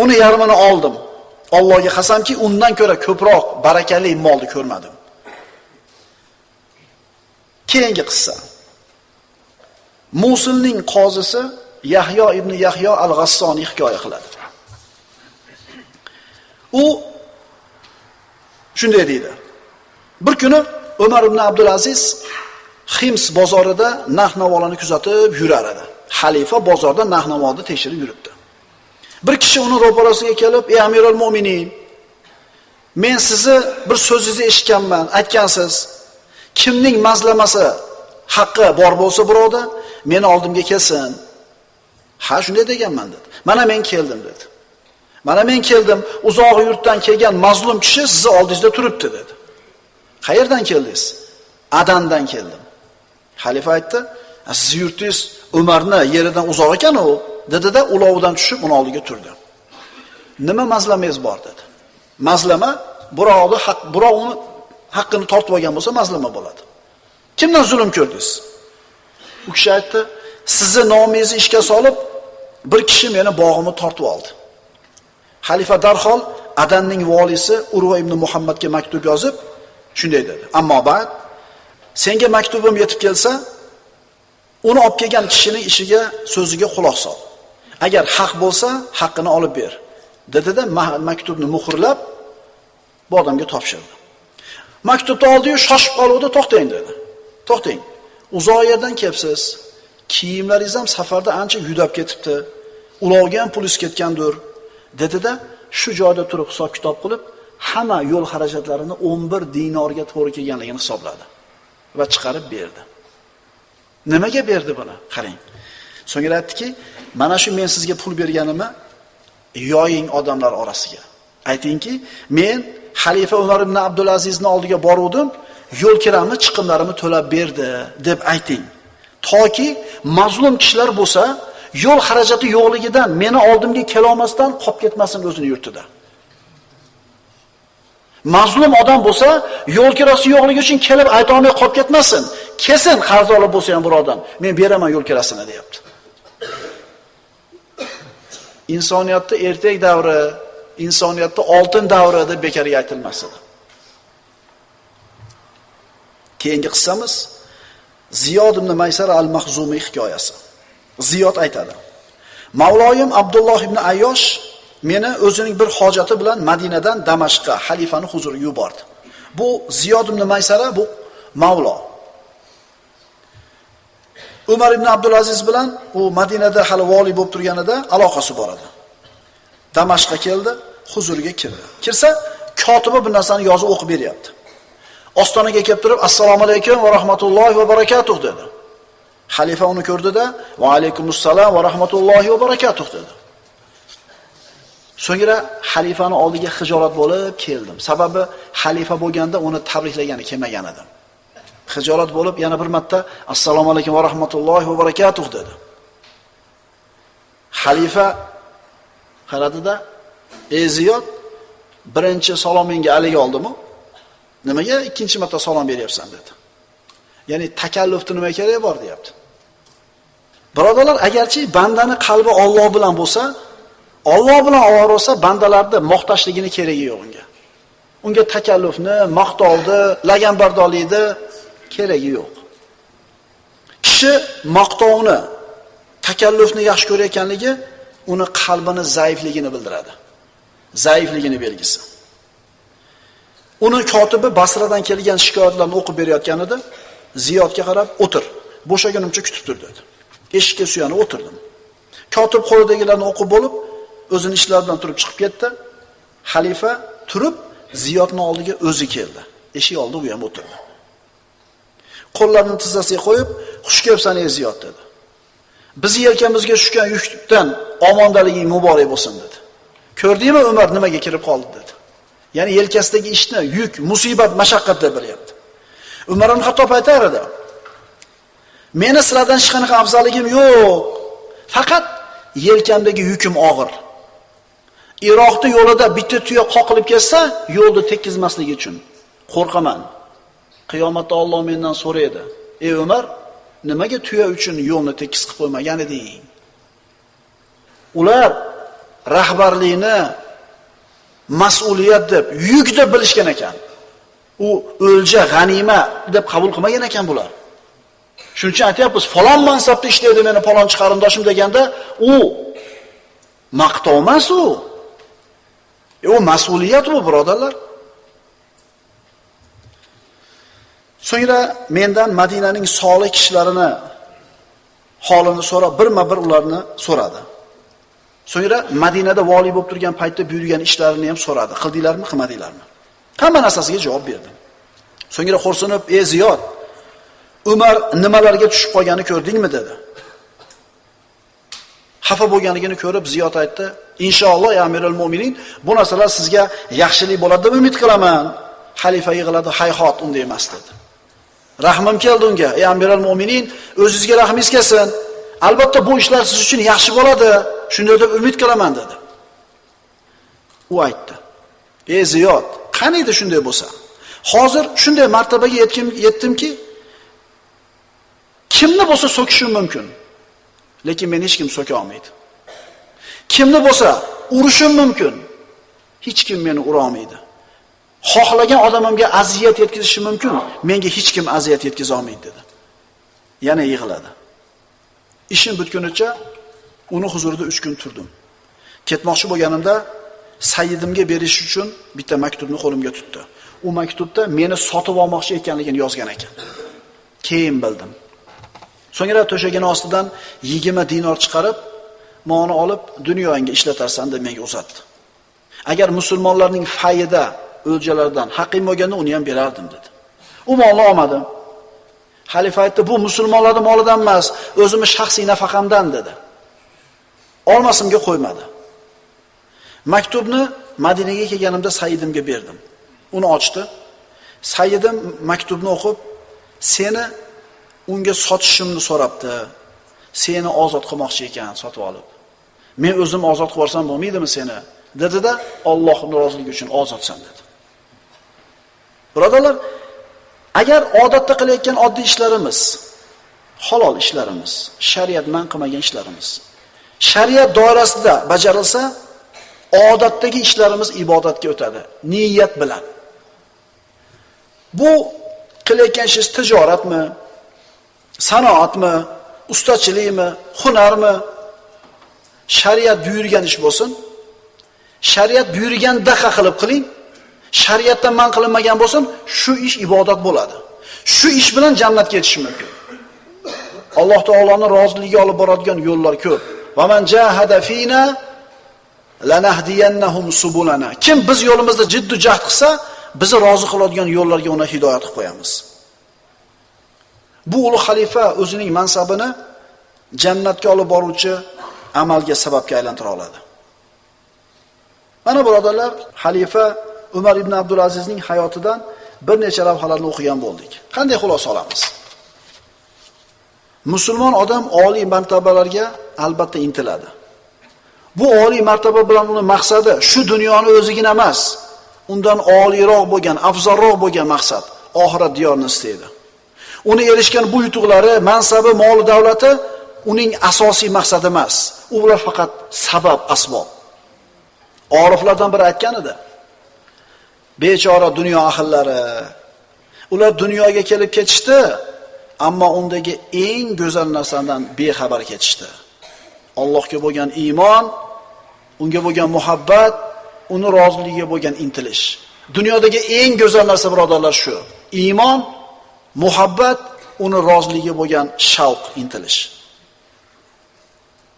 Uni yarmini oldim. Allohga qasamki, undan ko'ra ko'proq barakali molni ko'rmadim. Keyingi qissa. Musulning qozisi Yahyo ibn Yahyo al-G'assoni hikoya qiladi. U shunday deydi. Bir kuni Umar ibn Abdul Aziz Xims bozorida narx-navolarni kuzatib yurar edi. Xalifa bozorda narx-navodni tekshirib yuribdi. Bir kishi uni ro'parasiga kelib, "Ey Amirul Mo'minin, men sizni bir so'zingizni eshitganman, aytgansiz. Kimning mazlamasi, haqqi bor bo'lsa birovda, meni oldimga kelsin." "Ha, shunday deganman" dedi. "Mana men keldim" dedi. "Mana men keldim, uzoq yurtdan kelgan mazlum kishi sizni oldingizda turibdi" dedi. "Qayerdan keldingiz?" "Adandan keldim." Xalifa aytdi, "Siz yurtingiz Umarni yeridan uzoq ekan u" dedi-da, ulovidan tushib uni oldiga turdi. "Nima mazlamangiz bor" dedi. "Mazlama birovni haqqini tortib olgan bo'lsa mazlama bo'ladi. Kimdan zulm ko'rdingiz?" U kishi aytdi, "Sizni nomingizni ishga solib, bir kishi meni bog'imni tortib oldi." Xalifa darhol Adanning valisi Urva ibn Muhammadga maktub yozib, shunday dedi: "Ammo ba'd, senga maktubim yetib kelsa, uni olib kelgan kishining ishiga, so'ziga quloq sol. Agar haq bo'lsa, haqqini olib ber" dedi-da, maktubni muhrlab bu odamga topshirdi. Maktubni oldi-yu shoshib qoluvdi, "To'xtang" dedi. "To'xtang. Uzoq yerdan kelibsiz. Kiyimlaringiz ham safarda ancha yudab ketibdi. Ulovga ham pulingiz ketgandir" dedi-da, shu joyda turib hisob-kitob qilib, hamma yo'l xarajatlarini 11 dinorga to'g'ri kelganligini hisobladi va chiqarib berdi. Nimaga berdi buni? Qarang. So'ngra aytdiki, "Mana shu men sizga pul berganimni yoying odamlar orasiga. Aytingki, men Xalifa Umar ibn Abdulazizning oldiga boruvdim, yo'l kiramni, chiqimlarimni to'lab berdi deb ayting. Toki mazlum kishilar bo'lsa, yo'l xarajati yo'qligidan meni oldimga kela olmasdan qolib ketmasin o'zini yurtida. Mazlum odam bo'lsa, yo'l kirasi yo'qligi uchun kelib ayta olmay qolib ketmasin. Kesin qarz olib bo'lsa ham birodan, men beraman yo'l kirasini" deyapti. Insoniyatda ertak davri, insoniyatda oltin davri deb bekarga aytilmas edi. Keyingi qissamiz Ziyod ibn Maysara al-Mahzumiy hikoyasi. Ziyod aytadi: "Mavloyim Abdulloh ibn Ayyosh meni o'zining bir hojati bilan Madinadan Damashqqa, xalifani huzuriga yubordi." Bu Ziyod ibn Maysara bu mavlo. Umar ibn Abdulaziz bilan u Madinada hali vali bo'lib turganida aloqasi bor edi. Damashqqa keldi, huzuriga kirdi. Kirsa, kotiba bir narsani yozib o'qib beryapti. Ostonaga kelib turib, "Assalomu alaykum va rahmatullohi va barakatuh" dedi. Xalifa uni ko'rdi-da, "Va alaykumussalom va rahmatullohi va barakatuh" dedi. So'ngra xalifani oldiga xijolat bo'lib keldim. Sababi xalifa bo'lganda uni tabriklagani kelmagan edim. Xijolat bo'lib yana bir marta "Assalomu alaykum va rahmatullohi va barakatuh" dedi. Xalifa qaradi-da, "Ey Ziyod, birinchi salomingga alik oldimi? Nimaga ikkinchi marta salom beryapsan" dedi. Ya'ni takallufni nima keragi bor deyapti. Birodalar, agarchi bandani qalbi Alloh bilan bo'lsa, Alloh bilan ovora bandalarda maqtashligini keragi yo'q unga. Unga takallufni, maqtovni, laganbardorlikni keragi yo'q. Kishi maqtovni, takallufni yaxshi ko'rayotganligi uni qalbini zaifligini bildiradi. Zaifligini belgisi. Uni kotibi Basradan kelgan shikoyatlarni o'qib berayotganida Ziyodga qarab, "O'tir, bo'shagunimcha kutib tur" dedi. Eshikka suyanib o'tirdim. Kotib qo'lidagilarni o'qib bo'lib, o'zini ishlari bilan turib chiqib ketdi. Xalifa turib Ziyodning oldiga o'zi keldi. Eshik oldida u ham o'tirdi. Qo'llarini tizzasiga qo'yib, "Xush kelibsan ey Ziyod" dedi. "Bizni yelkamizga tushgan yukdan omondaliging muborak bo'lsin" dedi. "Ko'rdingmi Umar nimaga kirib qoldi" dedi. Ya'ni yelkasidagi ishni yuk, musibat, mashaqqat deb bilyapti. Umar ibn Xattob aytar edi: "Meni sizlardan hech qanaqa afzalligim yo'q. Faqat yelkamdagi yukim og'ir. Iroqning yo'lida bitta tuya qoqilib ketsa, yo'lda tekkizmasligi uchun qo'rqaman. Qiyomatda Alloh mendan so'raydi: Ey Umar, nimaga tuya uchun yo'lni tekis qilib qo'ymagan eding?" Ular rahbarlikni mas'uliyat deb, yuk deb bilishgan ekan. U o'lja, g'anima deb qabul qilmagan ekan bular. Shuning uchun aytayapmiz, falon mansabda ishlaydi meni falonchi qarindoshim deganda, u maqtov emas u. U mas'uliyat bu, birodarlar. So'ngra mendan Madinaning solih kishilarini holini so'rab, birma-bir ularni so'radi. So'ngra Madinada vali bo'lib turgan paytda buyurgan ishlarini ham so'radi. Qildinglarmi, qilmadinglarmi? Hamma narsasiga javob berdi. So'ngra xo'rsinib, "Ey Ziyod, Umar nimalarga tushib qolganini ko'rdingmi?" dedi. Xafa bo'lganligini ko'rib Ziyod aytdi, "Inshaalloh, ya Amirul Mu'minin, bu narsalar sizga yaxshilik bo'ladi deb umid qilaman." Xalifa yig'ladi, "Hayhot, unday emas" dedi. Rahmim keldi unga, "Ey Amirul Mu'minin, o'zingizga rahmingiz kelsin. Albatta bu ishlar siz uchun yaxshi bo'ladi. Shunday deb umid qilaman" dedi. U aytdi, "Ey Ziyod, qani edi shunday bo'lsa? Hozir shunday martabaga yetdimki, kimni bo'lsa so'kishim mumkin, lekin meni hech kim so'ka olmaydi. Kimni bo'lsa urishim mumkin, hech kim meni ura olmaydi. Xohlagan odamimga aziyat yetkazishi mumkin, menga hech kim aziyat yetkaza olmaydi" dedi. Yana yig'ladi. Ishim bitgunicha uni huzurida 3 kun turdim. Ketmoqchi bo'lganimda Sayyidimga berish uchun bitta maktubni qo'limga tutdi. U maktubda meni sotib olmoqchi ekanligini yozgan ekan. Keyin bildim. So'ngra to'shagini ostidan 20 dinor chiqarib, "Meni olib dunyoingga ishlatarsan" deb menga uzatdi. "Agar musulmonlarning fayida o'ljalardan haqqim bo'lganda uni ham berardim" dedi. U molni olmadim. Xalifa aytdi, "Bu musulmonlarning molidan emas, o'zimning shaxsiy nafaqamdan" dedi. Olmasimga qo'ymadi. Maktubni Madinaga kelganimda Sayyidimga berdim. Uni ochdi. Sayyidim maktubni o'qib, "Seni unga sotishimni so'rabdi. Seni ozod qilmoqchi ekan, sotib olib. Men o'zim ozod qilib yuborsam bo'lmaydimi seni?" dedi-da, "Allohning roziligi uchun ozodsan" dedi. Birodarlar, agar odatda qilayotgan oddiy ishlarimiz, halol ishlarimiz, shariat man qilmagan ishlarimiz shariat doirasida bajarilsa, odatdagi ishlarimiz ibodatga o'tadi, niyat bilan. Bu qilayotgan ishingiz tijoratmi, sanoatmi, ustachilikmi, hunarmi, shariat buyurgan ish bo'lsin, shariat buyurgan daqa qilib qiling. Shariatdan man qilinmagan bo'lsin, shu ish ibodat bo'ladi. Shu ish bilan jannatga yetish mumkin. Alloh taoloning roziligiga olib boradigan yo'llar ko'p. Va man jahada fina lanahdiyannahum subulana. Kim biz yo'limizda jiddiy jahd qilsa, bizni rozi qiladigan yo'llarga uni hidoyat qilib qo'yamiz. Bu ulug' xalifa o'zining mansabini jannatga olib boruvchi amalga sababga aylantira oladi. Mana birodarlar, xalifa Umar ibn Abdul Azizning hayotidan bir necha lavhalarni o'qigan bo'ldik. Qanday xulosa olamiz? Musulmon odam oliy martabalarga albatta intiladi. Bu oliy martaba bilan uni maqsadi shu dunyoni o'zigina emas, undan oliyroq bo'lgan, afzalroq bo'lgan maqsad, oxirat diyorini istaydi. Uni erishgan bu yutuqlari, mansabi, moli, davlati uning asosiy maqsadi emas. Ular faqat sabab, asbob. Oriflardan biri aytgan edi. Bechora dunyo ahllari. Ular dunyoga kelib ketishdi, ammo undagi eng go'zal narsadan bexabar ketishdi. Allohga bo'lgan iymon, unga bo'lgan muhabbat, uni roziligiga bo'lgan intilish. Dunyodagi eng go'zal narsa birodarlar shu. Iymon, muhabbat, uni roziligiga bo'lgan shavq, intilish.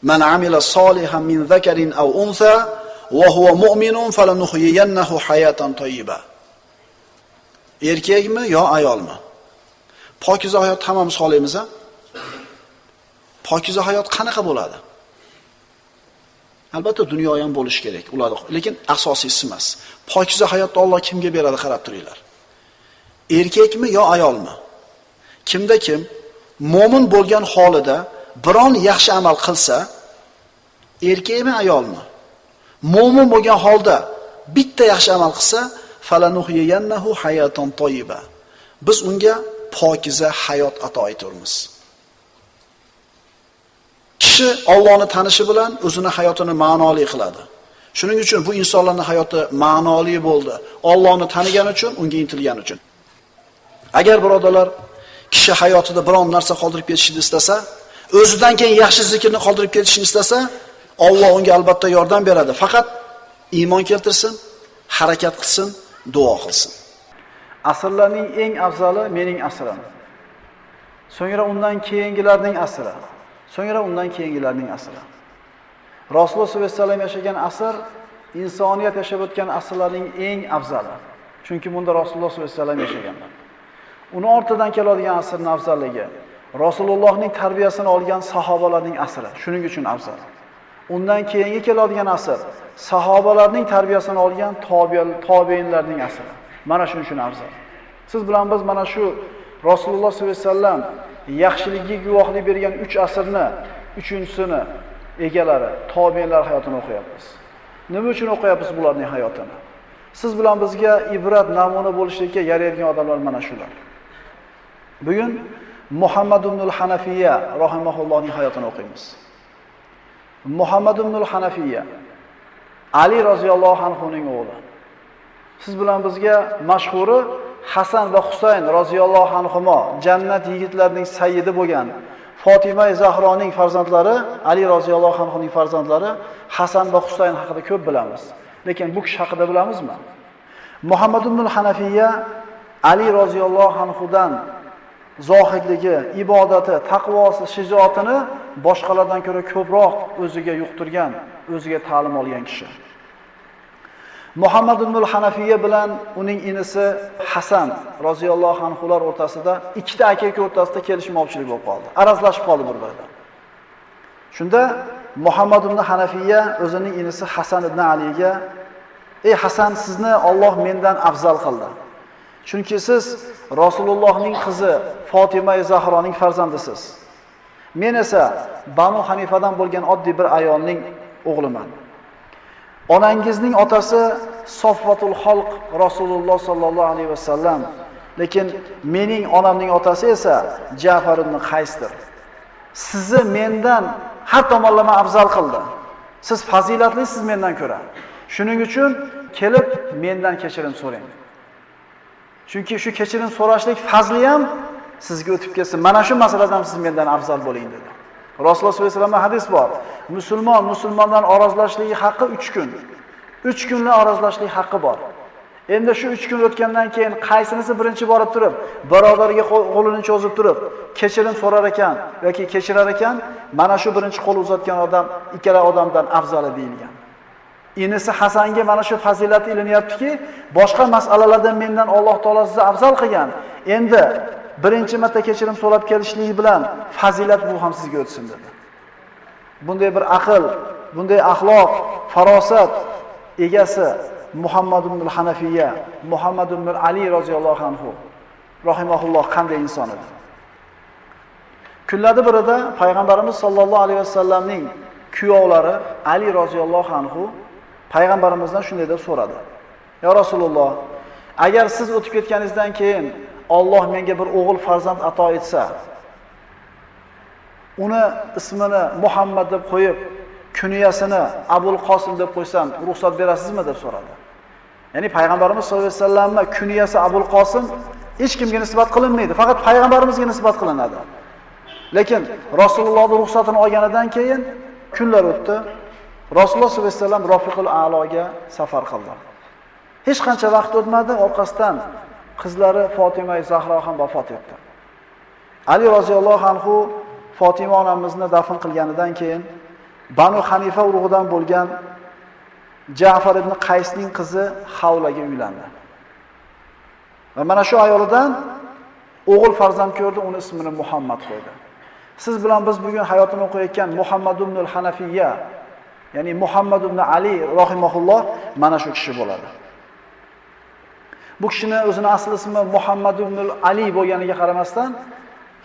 Man amila solihan min zakarin aw untha wa huwa mu'minun falanuhyiyannahu hayatan tayyiba. Erkakmi yo ayolmi? Pokiza hayot hammamiz xohlaymiz a? Pokiza hayot qanaqa bo'ladi? Albatta dunyo ham bo'lish kerak, ular, lekin asosiysi emas. Pokiza hayotni Alloh kimga beradi, qarab turinglar. Erkakmi yo ayolmi? Kimda kim mo'min bo'lgan holida biron yaxshi amal qilsa, erkakmi ayolmi? Mo'min bo'lgan holda bitta yaxshi amal qilsa, falanuhyiyannahu hayatan tayyiba. Biz unga pokiza hayot ato etamiz. Kishi Allohni tanishi bilan o'zini hayotini ma'noli qiladi. Shuning uchun bu insonlarning hayoti ma'noli bo'ldi. Allohni tanigani uchun, unga intilgani uchun. Agar birodarlar kishi hayotida biron narsa qoldirib ketishni istasa, o'zidan keyin yaxshi zikrni qoldirib ketishni istasa, Alloh unga albatta yordam beradi. Faqat iymon keltirsin, harakat qilsin, duo qilsin. Asrlarning eng afzali mening asrim. So'ngra undan keyingilarning asri. so'ngra undan keyingilarning asri. Rasululloh sollallohu alayhi vasallam yashagan asr insoniyat yashab o'tgan asrlarning eng afzali. Chunki bunda Rasululloh sollallohu alayhi vasallam yashaganlar. Uni ortidan keladigan asrning afzalligi Rasulullohning tarbiyasini olgan sahobalarning asri. Shuning uchun afzal. Undan keyingi keladigan asr sahobalarning tarbiyasini olgan tobiinlarning asri. Mana shuning uchun afzal. Siz bilan biz mana shu Rasululloh sollallohu alayhi vasallam yaxshiligiga guvohlik bergan 3 asrni 3-sini egalari, tobiinlar hayotini o'qiyapmiz. Nima uchun o'qiyapmiz bularning hayotini? Siz bilan bizga ibrat namuna bo'lishlikka yaraydigan odamlar mana shular. Bugun Muhammad ibn al-Hanafiyya rahimahullohning hayotini o'qiymiz. Muhammad ibn al-Hanafiyya Ali roziyallohu anhuning o'g'li. Siz bilan bizga mashhuri Hasan va Husayn roziyallohu anhuma jannat yigitlarining sayyidi bo'lgan Fatima Zahroning farzandlari, Ali roziyallohu anhuning farzandlari Hasan va Husayn haqida ko'p bilamiz. Lekin bu kishi haqida bilamizmi? Muhammad ibn al-Hanafiyya Ali roziyallohu anhudan zohidligi, ibodati, taqvosi, shijoatini boshqalardan ko'ra ko'proq o'ziga yuqtirgan, o'ziga ta'lim olgan kishi. Muhammad ibn al-Hanafiyya bilan uning inisi Hasan roziyallohu anhular o'rtasida ikkita aka-uka o'rtasida kelishmovchilik bo'lib qoldi. Arazlashib qoldi bir-biridan. Shunda Muhammad ibn Hanafiyya o'zining inisi Hasan ibn Aliga: "Ey Hasan, sizni Alloh mendan afzal qildi. Chunki siz Rasulullohning qizi Fatima Zahroning farzandisiz. Men esa Banu Hanifadan bo'lgan oddiy bir ayolning o'g'liman. Onangizning otasi Sofvatul Xalq Rasululloh sallallohu alayhi vasallam, lekin mening onamning otasi esa Ja'far ibn Qaysdir. Sizni mendan har tomonlama afzal qildi. Siz fazilatlisiz mendan ko'ra. Shuning uchun kelib mendan kechirim so'rang. Chunki shu kechirim so'rashlik fazli ham sizga o'tib kelsin. Mana shu masaladan siz mendan afzal bo'ling" dedi. Rasululloh sollallohu alayhi vasallam hadis bor. Musulmondan orozlashligi haqqi 3 kun. 3 kunli orozlashlik haqqi bor. Endi shu 3 kun o'tgandan keyin qaysinisi birinchi borib turib, birodariga qo'lini cho'zib turib, kechirim so'rar ekan yoki kechirar ekan, mana shu birinchi qo'l uzatgan odam ikkala odamdan afzali deyilgan. Inisi Hasanga mana shu fazilati ilinyaptiki, boshqa masalalardan mendan Alloh taolo sizni afzal qilgan. Endi birinchi marta kechirim so'rab kelishligi bilan fazilat bu ham sizga o'tsin dedi. Bunday bir aql, bunday axloq, farosat egasi Muhammad ibn al-Hanafiyya, Muhammad ibn Ali roziyallohu anhu rahimahulloh qanday inson edi. Kunlarda birida payg'ambarimiz sollallohu alayhi vasallamning kuyovlari Ali roziyallohu anhu payg'ambarimizdan shunday deb so'radi: "Ya Rasululloh, agar siz o'tib ketganingizdan keyin Alloh menga bir o'g'il farzand ato etsa, uni ismini Muhammad deb qo'yib, kunyasini Abul Qosim deb qo'ysam, ruxsat berasizmi?" deb so'radi. Ya'ni payg'ambarimiz sollallohu alayhi vasallamning kunyasi Abul Qosim hech kimga nisbat qilinmaydi, faqat payg'ambarimizga nisbat qilinadi. Lekin Rasulullohning ruxsatini olganidan keyin kunlar o'tdi. Rasululloh sollallohu alayhi vasallam Rafiqul A'loga safar qildi. Hech qancha vaqt o'tmadi, orqasidan qizlari Fatima Zahro ham vafot etdi. Ali roziyallohu anhu Fatima onamizni dafn qilganidan keyin Banu Hanifa urug'idan bo'lgan Ja'far ibn Qaysning qizi Havlaga uylandi. Va mana shu ayolidan o'g'il farzand ko'rdi, uni ismini Muhammad qo'ydi. Siz bilan biz bugun hayotini o'qiyotgan Muhammad ibn al-Hanafiyya, ya'ni Muhammad ibn Ali rahimahulloh mana shu kishi bo'ladi. Bu kishini o'zining asl ismi Muhammad ibn Ali bo'lganiga qaramasdan,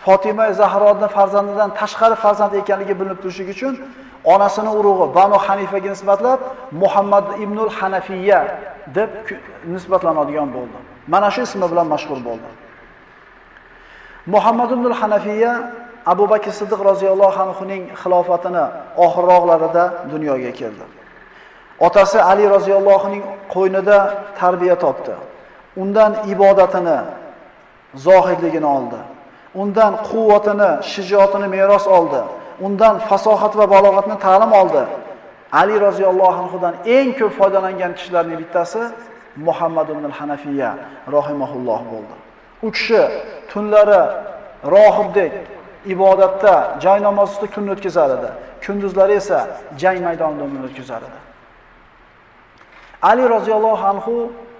Fatima Zahroning farzandidan tashqari farzand ekanligi bilinib turishligi uchun onasini urug'i Banu Hanifaga nisbatlab Muhammad ibn al-Hanafiyya deb nisbatlanadigan bo'ldi. Mana shu ismi bilan mashhur bo'ldi. Muhammad ibn al-Hanafiyya Abu Bakr Siddiq roziyallohu anhuning xilofatini oxirroqlarida dunyoga keldi. Otasi Ali roziyallohuning qo'ynida tarbiya topdi. Undan ibodatini, zohidligini oldi. Undan quvvatini, shijoatini meros oldi. Undan fasohat va balog'atni ta'lim oldi. Ali roziyallohu anhudan eng ko'p foydalangan kishilarning bittasi Muhammad ibn al-Hanafiyya rahimahulloh bo'ldi. U kishi tunlari rohibdek ibodatda, joy namozida kunni o'tkazar edi. Kunduzlari esa jang maydonida umrini o'tkazar edi. Ali roziyallohu anhu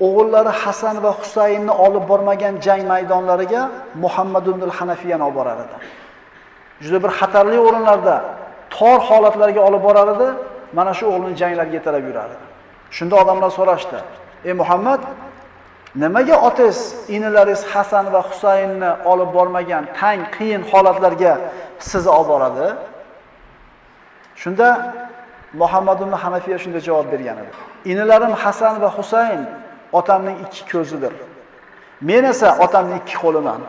o'g'illari Hasan va Husaynni olib bormagan jang maydonlariga Muhammad ibn al-Hanafiyani olib borar edi. Juda bir xatarli o'rinlarda, tor holatlarga olib borar edi. Mana shu o'g'lini janglarga yetalab yurar edi. Shunda odamlar so'rashdi: "Ey Muhammad, nimaga otangiz, inilaringiz Hasan va Husaynni olib bormagan tang qiyin holatlarga sizni olib boradi?" Shunda Muhammad ibn Hanafiya shunday javob bergan edi: "Inilarim Hasan va Husayn otamning ikki ko'zidir. Men esa otamning ikki qo'liman.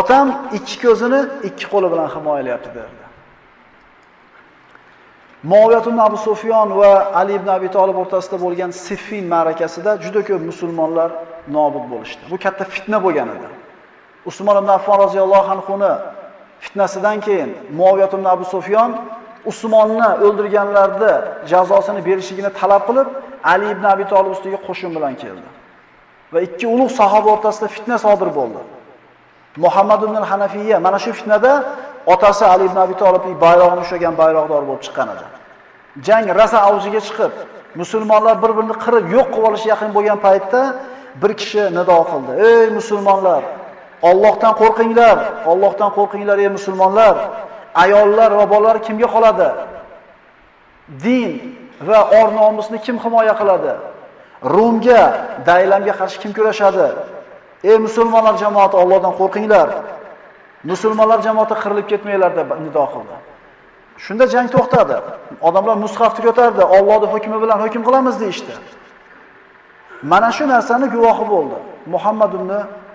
Otam ikki ko'zini ikki qo'li bilan himoyalayapti" derdi. Muaviyat ibn Abu Sufyon va Ali ibn Abi Talib o'rtasida bo'lgan Siffin ma'rakasida juda ko'p musulmonlar nobud bo'lishdi. Bu katta fitna bo'lgan edi. Usmon ibn Affon roziyallohu anhuni fitnasidan keyin Muaviyat ibn Abu Sufyon Usmonni o'ldirganlarni jazosini berishligini talab qilib, Ali ibn Abi Talib ustiga qo'shin bilan keldi. Va ikki ulug' sahoba o'rtasida fitna sodir bo'ldi. Muhammad ibn Hanafiya mana shu fitnada otasi Ali ibn Abi Talibning bayrog'ini ushlagan bayroqdor bo'lib chiqqan edi. Jang rasa avjiga chiqib, musulmonlar bir-birini qirib yo'q qilib olish yaqin bo'lgan paytda bir kishi nido qildi: "Ey musulmonlar, Allohdan qo'rqinglar, Allohdan qo'rqinglar ey musulmonlar. Ayollar va bolalar kimga qoladi? Din va or-nomusni kim himoya qiladi? Rumga, Daylamga qarshi kim kurashadi? Ey musulmonlar jamoati, Allohdan qo'rqinglar. Musulmonlar jamoati qirilib ketmanglar" deb nido qildi. Shunda jang to'xtadi. Odamlar mushafni ko'tardi, Allohning hukmi bilan hukm qilamiz deyishdi. Mana shu narsani guvohi bo'ldi Muhammad ibn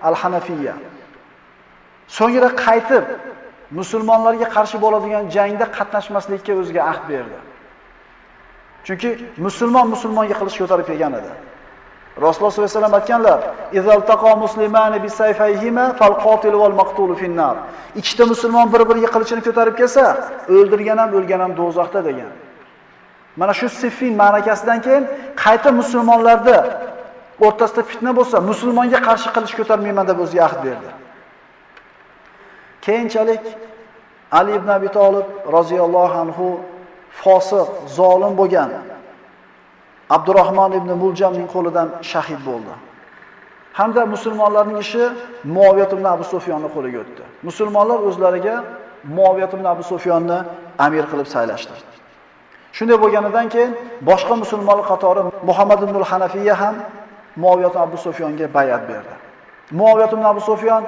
al-Hanafiya. So'ngra qaytib musulmonlarga qarshi bo'ladigan jangda qatnashmaslikka o'ziga ahd berdi. Chunki musulmonga qilich ko'tarib kelgan edi. Rasululloh sollallohu alayhi vasallam aytganlar: "Izal taqa muslimani bisayfayhima fal-qatil wal-maqtul fin-nar." Ikkita musulmon bir-biriga qilichini ko'tarib kelsa, o'ldirgan ham o'lgan ham do'zaxda degan. Mana shu Siffin ma'rakasidan keyin qayta musulmonlarda o'rtasida fitna bo'lsa, musulmonga qarshi qilich ko'tarmayman deb o'ziga ahd berdi. Keyinchalik Ali ibn Abi Talib roziyallohu anhu fosiq, zolim bo'lgan Abdurrahmon ibn Muljamning qo'lidan shahid bo'ldi. Hamda musulmonlarning ishi Muaviyat ibn Abu Sufyonning qo'liga o'tdi. Musulmonlar o'zlariga Muaviyat ibn Abu Sufyonni amir qilib saylashdi. Shunday bo'lganidan keyin boshqa musulmonlar qatori Muhammad ibn al-Hanafiya ham Muaviyat ibn Abu Sufyonga bay'at berdi. Muaviyat ibn Abu Sufyon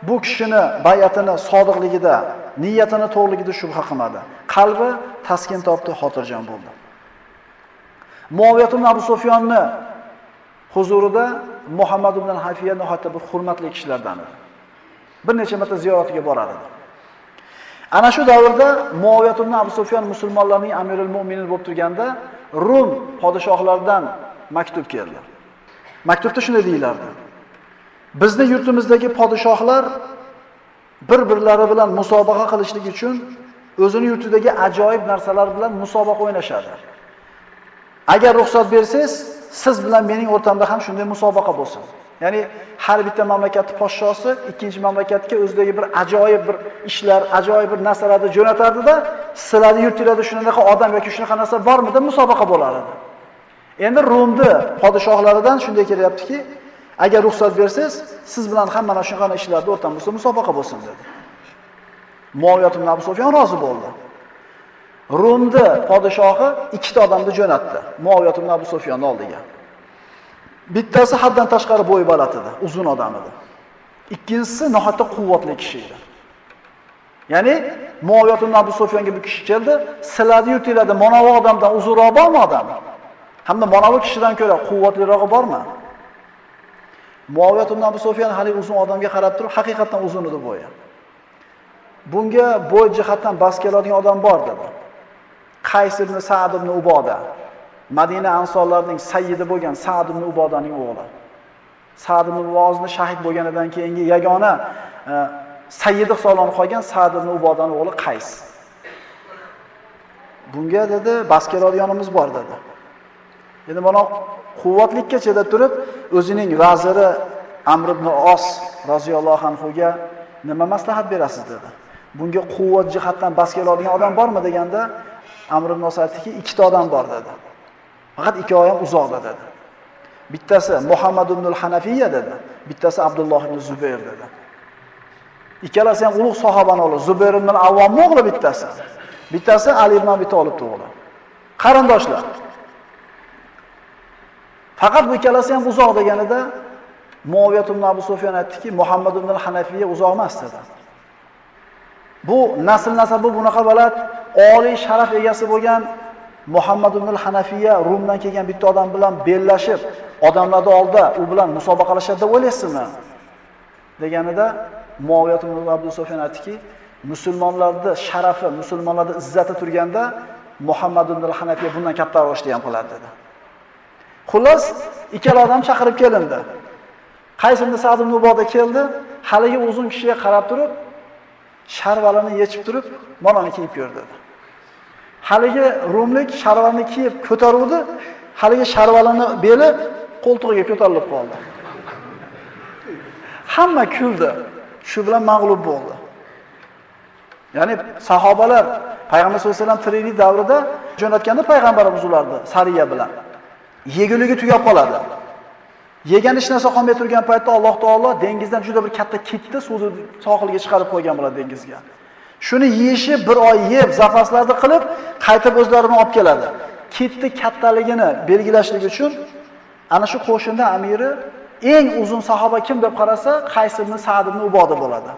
bu kishini bay'atini sodiqligida, niyatini to'g'riligida shubha qilmadi. Qalbi taskin topdi, xotirjam bo'ldi. Muaviyat ibn Abu Sufyonni huzurida Muhammad ibn al-Hanafiya nihoyatda bir hurmatli kishilardan edi. Bir necha marta ziyoratiga borar edi. Ana shu davrda Muaviyat ibn Abu Sufyon musulmonlarning amirul mu'minin bo'lib turganda Rum podshohlaridan maktub keldi. Maktubda shunday deyilardi: "Bizning yurtimizdagi podshohlar bir-birlari bilan musobaqa qilishlik uchun o'zining yurtidagi ajoyib narsalar bilan musobaqa o'ynashadi. Agar ruxsat bersangiz, siz bilan mening o'rtamda ham shunday musobaqa bo'lsin." Ya'ni har bitta mamlakatning podshosi ikkinchi mamlakatga o'zidagi bir ajoyib bir ishlar, ajoyib bir narsalarni jo'natardi-da, sizlarning yurtingizda shunaqa odam yoki shunaqa narsa bormi deb musobaqa bo'lar edi. Endi Rumni podshohlaridan shunday kelyaptiki, agar ruxsat bersangiz, siz bilan ham mana shunaqa ishlarda o'rtamizda musobaqa bo'lsin dedi. Muaviyat ibn Abu Sufyon rozi bo'ldi. Rumni podshohi ikkita odamni jo'natdi Muaviyat ibn Abu Sufyon oldiga. Bittasi haddan tashqari bo'y baland edi, uzun odam edi. Ikkinchisi nihoyatda quvvatli kishi edi. Ya'ni Muaviyat ibn Abu Sufyonga bu kishi keldi, "Sizlarning yurtingizda mana bu odamdan uzunroq bormi odam? Hamda mana bu kishidan ko'ra quvvatlirog'i bormi?" Muaviyat ibn Abu Sufyon hali uzun odamga qarab turib, haqiqatan uzun edi bo'yi. Bunga bo'y jihatdan bas keladigan odam bor dedi. Qays ibn Sa'd ibn Uboda, Madina ansorlarining sayyidi bo'lgan Sa'd ibn Ubodaning o'g'li. Sa'd ibn Ubozni shahid bo'lganidan keyingi yagona sayyidi hisoblanib qolgan Sa'd ibn Ubodaning o'g'li Qays. Bunga dedi, bas keladiganimiz bor dedi. Endi mana quvvatlikka chedab turib, o'zining vaziri Amr ibn Os roziyallohu anhuga nima maslahat berasiz dedi. Bunga quvvat jihatdan bas keladigan odam bormi deganda, Amr ibn Os aytdiki, ikkita odam bor dedi. Faqat ikkovi ham uzoqda dedi. Bittasi Muhammad ibn al-Hanafiya dedi, bittasi Abdulloh ibn Zubayr dedi. Ikkalasi ham ulug' sahobaning o'g'li, Zubayr ibn al-Avvomning o'g'li bittasi. Bittasi Ali ibn Abi Talibning o'g'li. Qarindoshlar. Faqat bu ikkalasi ham uzoq deganida Muaviya ibn Abu Sufyon aytdiki, Muhammad ibn al-Hanafiya uzoq emas dedi. Bu nasl-nasabi bunaqa baland, oliy sharaf egasi bo'lgan Muhammad ibn al-Hanafiya Rumdan kelgan bitta odam bilan bellashib, odamlarning oldida u bilan musobaqalashadi deb o'ylaysizmi? Deganida Muaviya ibn Abu Sufyon aytdiki, musulmonlarning sharafi, musulmonlarning izzati turganda Muhammad ibn al-Hanafiya bundan katta ro'shni ham qiladi dedi. Xullas, ikkala odam chaqirib kelindi. Qaysindi Sa'd ibn Uboda keldi, haligi uzun kishiga qarab turib, sharvalani yechib turib, "Manoni kiyib ko'r" dedi. Haligi rumlik sharvalani kiyib ko'taruvdi, haligi sharvalani beli qo'ltig'iga ko'tarilib qoldi. Hamma kuldi. Shu bilan mag'lub bo'ldi. Ya'ni sahobalar Payg'ambar sollallohu alayhi vasallam tiriklik davrida jo'natganda payg'ambarimiz ularni sariya bilan yeguligi tugab qoladi. Yegan hech narsa qolmay turgan paytda Alloh taolo dengizdan juda bir katta kitni suvni sohilga chiqarib qo'ygan bo'ladi dengizga. Shuni yeyishi bir oy yeb, zapaslarni qilib, qaytib o'zlarini olib keladi. Kitni kattaligini belgilashlik uchun ana shu qo'shinda amiri eng uzun sahoba kim deb qarasa, Qays ibn Sa'd ibn Uboda bo'ladi.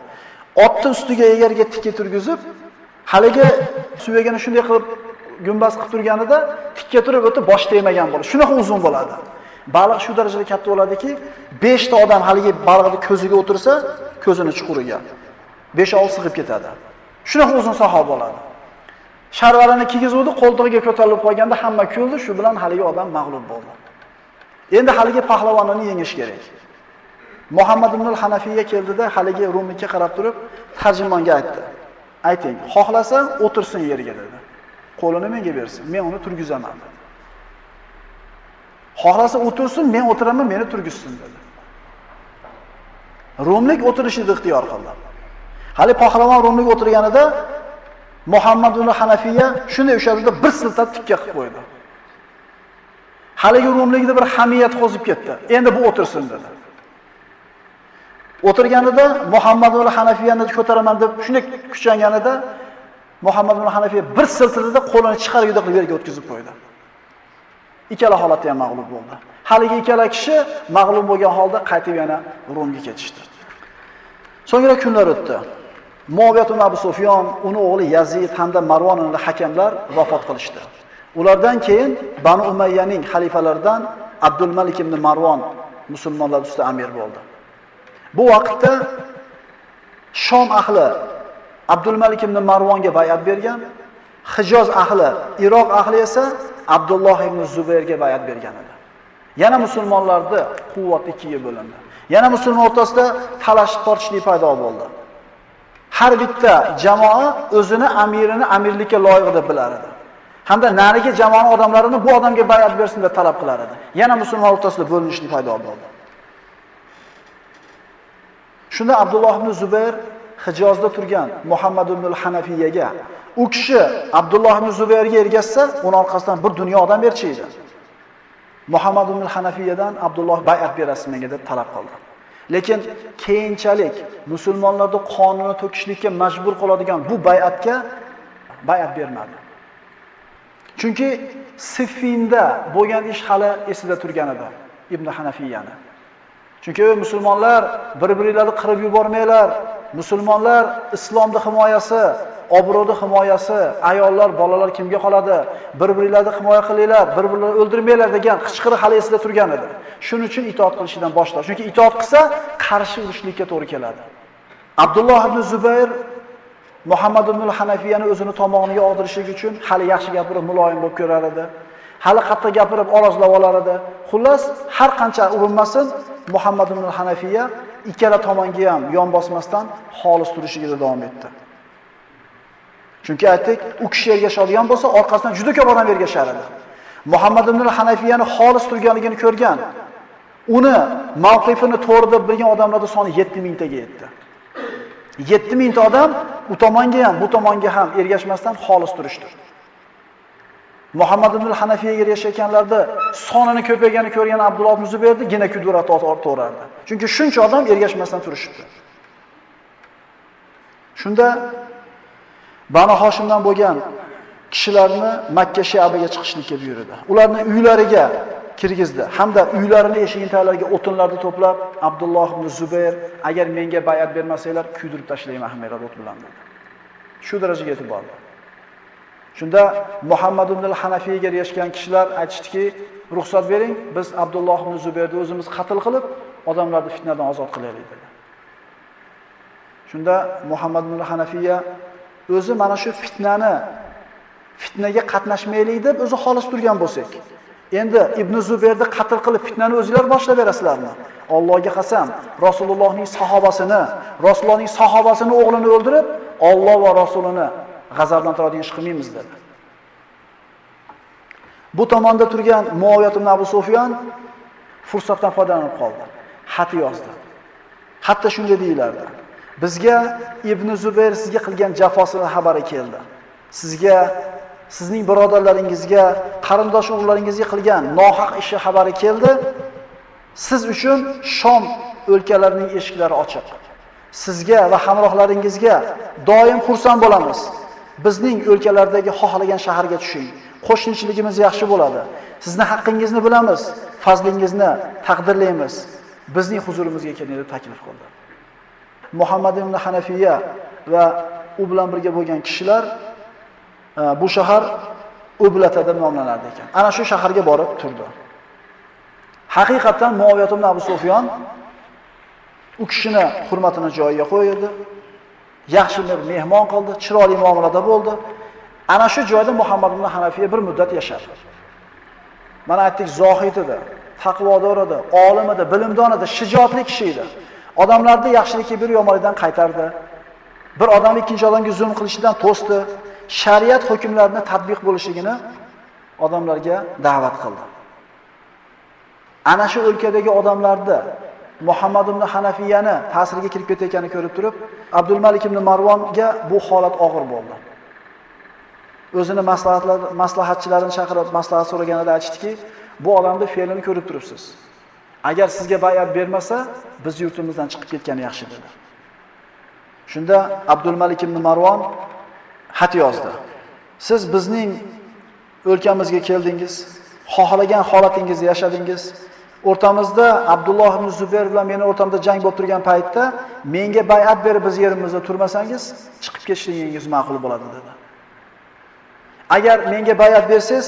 Otni ustiga egarga tikka turgizib, haligi suvagini shunday qilib gumbaz qilib turganida tikka turib o'tib bosh tegmagan bo'ladi. Shunaqa uzun bo'ladi. Baliq shu darajada katta bo'ladiki, 5 ta odam haligi baliqni ko'ziga o'tirsa, ko'zini chuquriga 5-6 sig'ib ketadi. Shunaqa uzun sahoba bo'ladi. Sharvalani kiygizuvdi, qo'ltig'iga ko'tarilib qo'yganda hamma kuldi, shu bilan haligi odam mag'lub bo'ldi. Endi haligi pahlavonni yengish kerak. Muhammad ibn al-Hanafiya keldida haligi rumlikka qarab turib, tarjimonga aytdi. Ayting, xohlasa o'tirsin yerga dedi. Qo'lini menga bersin, men uni turgizaman dedi. Xohlasa o'tirsin, men o'tiraman, meni turgizsin dedi. Rumlik o'tirishni ixtiyor qildi. Hali pahlavon rumlik o'tirganida Muhammad ibn al-Hanafiya shunday o'shada bir siltab tikka qilib qo'ydi. Haligi rumlikda bir hamiyat qo'zib ketdi. Endi bu o'tirsin dedi. O'tirganida Muhammad ibn al-Hanafiyani ko'taraman deb shunday kuchanganida Muhammad ibn al-Hanafiya bir siltidida qo'lini chiqargida qilib yerga o'tkazib qo'ydi. Ikkala holatda ham mag'lub bo'ldi. Haligi ikkala kishi mag'lub bo'lgan holda qaytib yana Rumga ketishdi. So'ngra kunlar o'tdi. Muaviya ibn Abu Sufyon, uni o'g'li Yazid hamda Marvon ibn hakamlar vafot qilishdi. Ulardan keyin Banu Umayyaning xalifalaridan Abdul Malik ibn Marvon musulmonlar ustida amir bo'ldi. Bu vaqtda Shom ahli Abdul Malik ibn Marvonga bay'at bergan, Hijoz ahli, Iroq ahli esa Abdulloh ibn Zubayrga bay'at bergan edi. Yana musulmonlarda quvvat ikkiga bo'lindi. Yana musulmon o'rtasida talash-tortishlik paydo bo'ldi. Har bitta jamoa o'zini amirini amirlikka loyiq deb bilar edi. Hamda narigi jamoa odamlarini bu odamga bay'at bersin deb talab qilar edi. Yana musulmon o'rtasida bo'linishlik paydo bo'ldi. Shunda Abdulloh ibn Zubayr Hijozda turgan Muhammad ibn al-Hanafiyaga, u kishi Abdulloh ibn Zubayrga ergashsa, uning orqasidan bir dunyo odam berchiydi. Muhammad ibn al-Hanafiyadan Abdulloh bay'at berasiz menga deb talab qildi. Lekin keyinchalik musulmonlarni qonuni to'kishlikka majbur qiladigan bu bay'atga bay'at bermadi. Chunki Siffinda bo'lgan ish hali esida turgan edi Ibn Hanafiyani. Chunki musulmonlar bir-birlarini qirib yubormanglar. Musulmonlar islomning himoyasi, obro'ning himoyasi, ayollar, bolalar kimga qoladi? Bir-birlarini himoya qilinglar, bir-birlarini o'ldirmanglar degan qichqiriq hali esida turgan edi. Shuning uchun itoat qilishidan boshladi. Chunki itoat qilsa, qarshi urushlikka to'g'ri keladi. Abdulloh ibn Zubayr Muhammad ibn al-Hanafiyani o'zini tomog'iga og'dirishlik uchun hali yaxshi gapirib, muloyim bo'lib ko'rar edi. Hali qattiq gapirib, orozlab olar edi. Xullas, har qancha urinmasin, Muhammad ibn al-Hanafiya ikkala tomonga ham yon bosmasdan xolis turishiga davom etdi. Chunki aytdik, u kishi ergashadigan bo'lsa, orqasidan juda ko'p odam ergashar edi. Muhammad ibn al-Hanafiyani xolis turganligini ko'rgan, uni mavqifini to'g'ri deb bilgan odamlarning soni 7000 taga yetdi. 7000 ta odam u tomonga ham, bu tomonga ham ergashmasdan xolis turishdi. Muhammad ibn al-Hanafiyaga ergashganlarda sonini ko'paygani ko'rgan Abdulloh ibn Zubayrni gina kudrat ortardi. Chunki shuncha odam ergashmasdan turishibdi. Shunda Banu Hoshimdan bo'lgan kishilarni Makka sha'biga chiqishlikka buyurdi. Ularni uylariga kirgizdi hamda uylarini eshigini taglarga o'tinlarni to'plab, Abdulloh ibn Zubayr, agar menga bay'at bermasanglar, kuydirib tashlayman Ahmad o't bilan dedi. Shu darajaga yetib bordi. Shunda Muhammad ibn al-Hanafiyaga ergashgan kishilar aytishdiki, ruxsat bering, biz Abdulloh ibn Zubayrni o'zimiz qatl qilib, odamlarni fitnadan ozod qilaylik dedi. Shunda Muhammad ibn al-Hanafiya o'zi mana shu fitnaga qatnashmaylik deb o'zi xolis turgan bo'lsak, endi Ibn Zubayrni qatl qilib fitnani o'zingizlar boshlab berasizlarmi? Allohga qasam, Rasulullohning sahobasini o'g'lini o'ldirib, Alloh va Rasulini g'azablantiradigan ish qilmaymiz dedi. Bu tomonda turgan Muaviyat ibn Abu Sufyon fursatdan foydalanib qoldi. Xat yozdi. Hatto shunday deyilardi: bizga Ibn Zubayr sizga qilgan jafosini xabari keldi. Sizga, sizning birodarlaringizga, qarindosh o'g'llaringizga qilgan nohaq ishi xabari keldi. Siz uchun Shom o'lkalarining eshiklari ochiq. Sizga va hamrohlaringizga doim xursand bo'lamiz. Bizning o'lkalardagi xohlagan shaharga tushing. Qo'shnichiligimiz yaxshi bo'ladi. Sizning haqqingizni bilamiz, fazlingizni taqdirlaymiz. Bizning huzurimizga keling deb taklif qildi. Muhammad ibn Hanafiya va u bilan birga bo'lgan kishilar bu shahar Ublata deb nomlanardi ekan. Ana shu shaharga borib turdi. Haqiqatan Muaviyat ibn Abu Sufyon u kishini hurmatini joyiga qo'ydi. Yaxshi bir mehmon qildi, chiroyli muomalada bo'ldi. Ana shu joyda Muhammad ibn Hanafiya bir muddat yashadi. Mana aytdik, zohid edi, taqvodor edi, olim edi, bilimdon edi, shijoatli kishi edi. Odamlarni yaxshilikka bir yomonlikdan qaytardi. Bir odam ikkinchi odamga zulm qilishidan to'sdi. Shariat hukmlarini tatbiq bo'lishigini odamlarga da'vat qildi. Ana shu o'lkadagi odamlarda Muhammad ibn Hanafiyani ta'siriga kirib ketayotganini ko'rib turib, Abdul Malik ibn Marvonga bu holat og'ir bo'ldi. O'zini maslahatchilarini chaqirib maslahat so'raganida aytishdiki, bu odamning fe'lini ko'rib turibsiz. Agar sizga bay'at bermasa, biz yurtimizdan chiqib ketgani yaxshi dedi. Shunda Abdul Malik ibn Marvon xat yozdi. Siz bizning o'lkamizga keldingiz, xohlagan holatingizda yashadingiz. O'rtamizda Abdulloh ibn Zubayr bilan meni o'rtamda jang bo'lib turgan paytda menga bay'at berib biz yerimizda turmasangiz, chiqib ketishligingiz ma'qul bo'ladi dedi. Agar menga bay'at bersangiz,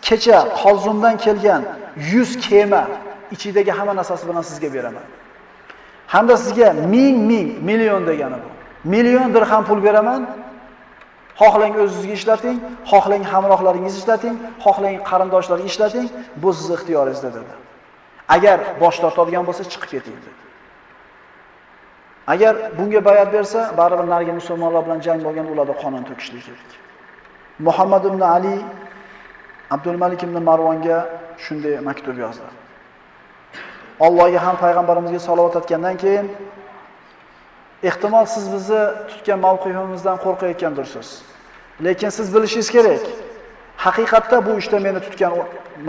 kecha Qolzumdan kelgan 100 kema ichidagi hamma narsasi bilan sizga beraman. Hamda sizga million degani bu. Million dirham pul beraman. Xohlang o'zingizga ishlating, xohlang hamrohlaringizni ishlating, xohlang qarindoshlaringizni ishlating, bu sizning ixtiyoringizda dedi. Agar bosh tortadigan bo'lsa chiqib keting dedi. Agar bunga bay'at bersa, baribir narigi musulmonlar bilan jang bo'lgan ularda qonun to'kishlik kerak. Muhammad ibn Ali Abdul Malik ibn Marvonga shunday maktub yozdi. Allohga ham payg'ambarimizga salovat aytgandan keyin ehtimol siz bizni tutgan mavqifimizdan qo'rqayotgandirsiz. Lekin siz bilishingiz kerak, haqiqatda bu ishda meni tutgan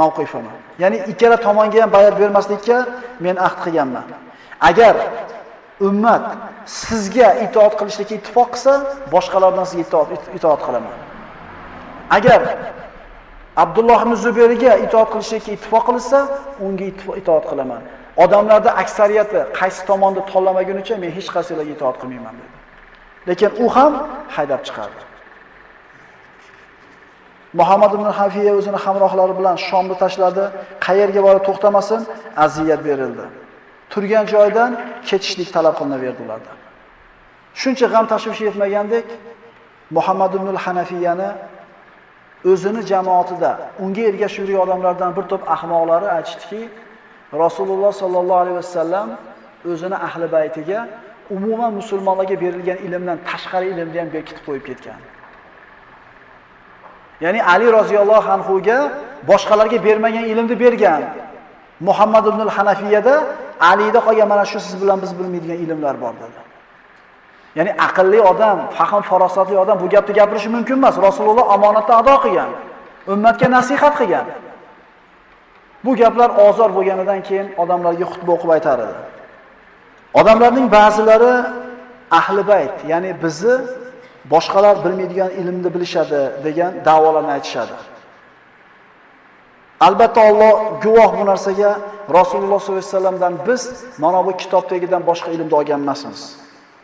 mavqifim. Ya'ni ikkala tomonga ham bay'at bermaslikka men ahd qilganman. Agar ummat sizga itoat qilishlikka ittifoq qilsa, boshqalardan sizga itoat qilaman. Agar Abdulloh ibn Zubayrga itoat qilishlikka ittifoq qilsa, unga itoat qilaman. Odamlarda aksariyati qaysi tomonni tanlamagunicha men hech qaysilarga itoat qilmayman dedi. Lekin u ham haydab chiqardi. Muhammad ibn Hanafiya o'zini hamrohlari bilan Shomni tashladi, qayerga borib to'xtamasin, aziyat berildi. Turgan joydan ketishlik talab qilinaverdi ulardan. Shuncha g'am tashvish yetmagandek, Muhammad ibn Hanafiyani o'zini jamoatida unga ergashib yurgan odamlardan bir to'p ahmoqlari aytishdiki, Rasululloh sallallohu alayhi vasallam o'zini ahli baytiga umuman musulmonlarga berilgan ilmdan tashqari ilmni ham bekitib qo'yib ketgan. Ya'ni Ali roziyallohu anhu ga boshqalarga bermagan ilmni bergan. Muhammad ibn al-Hanafiyada Alida qolgan mana shu siz bilan biz bilmaydigan ilmlar bor dedi. Ya'ni aqlli odam, fahm farosatli odam bu gapni gapirishi mumkin emas. Rasululloh omonatni ado qilgan, ummatga nasihat qilgan. Bu gaplar ozor bo'lganidan keyin odamlarga xutba o'qib aytar edi. Odamlarning ba'zilari ahli bayt, ya'ni bizni boshqalar bilmaydigan ilmni bilishadi degan da'volarni aytishadi. Albatta Alloh guvoh bu narsaga, Rasululloh sollallohu alayhi vasallamdan biz mana bu kitobdagidan boshqa ilmni olgan emasmiz.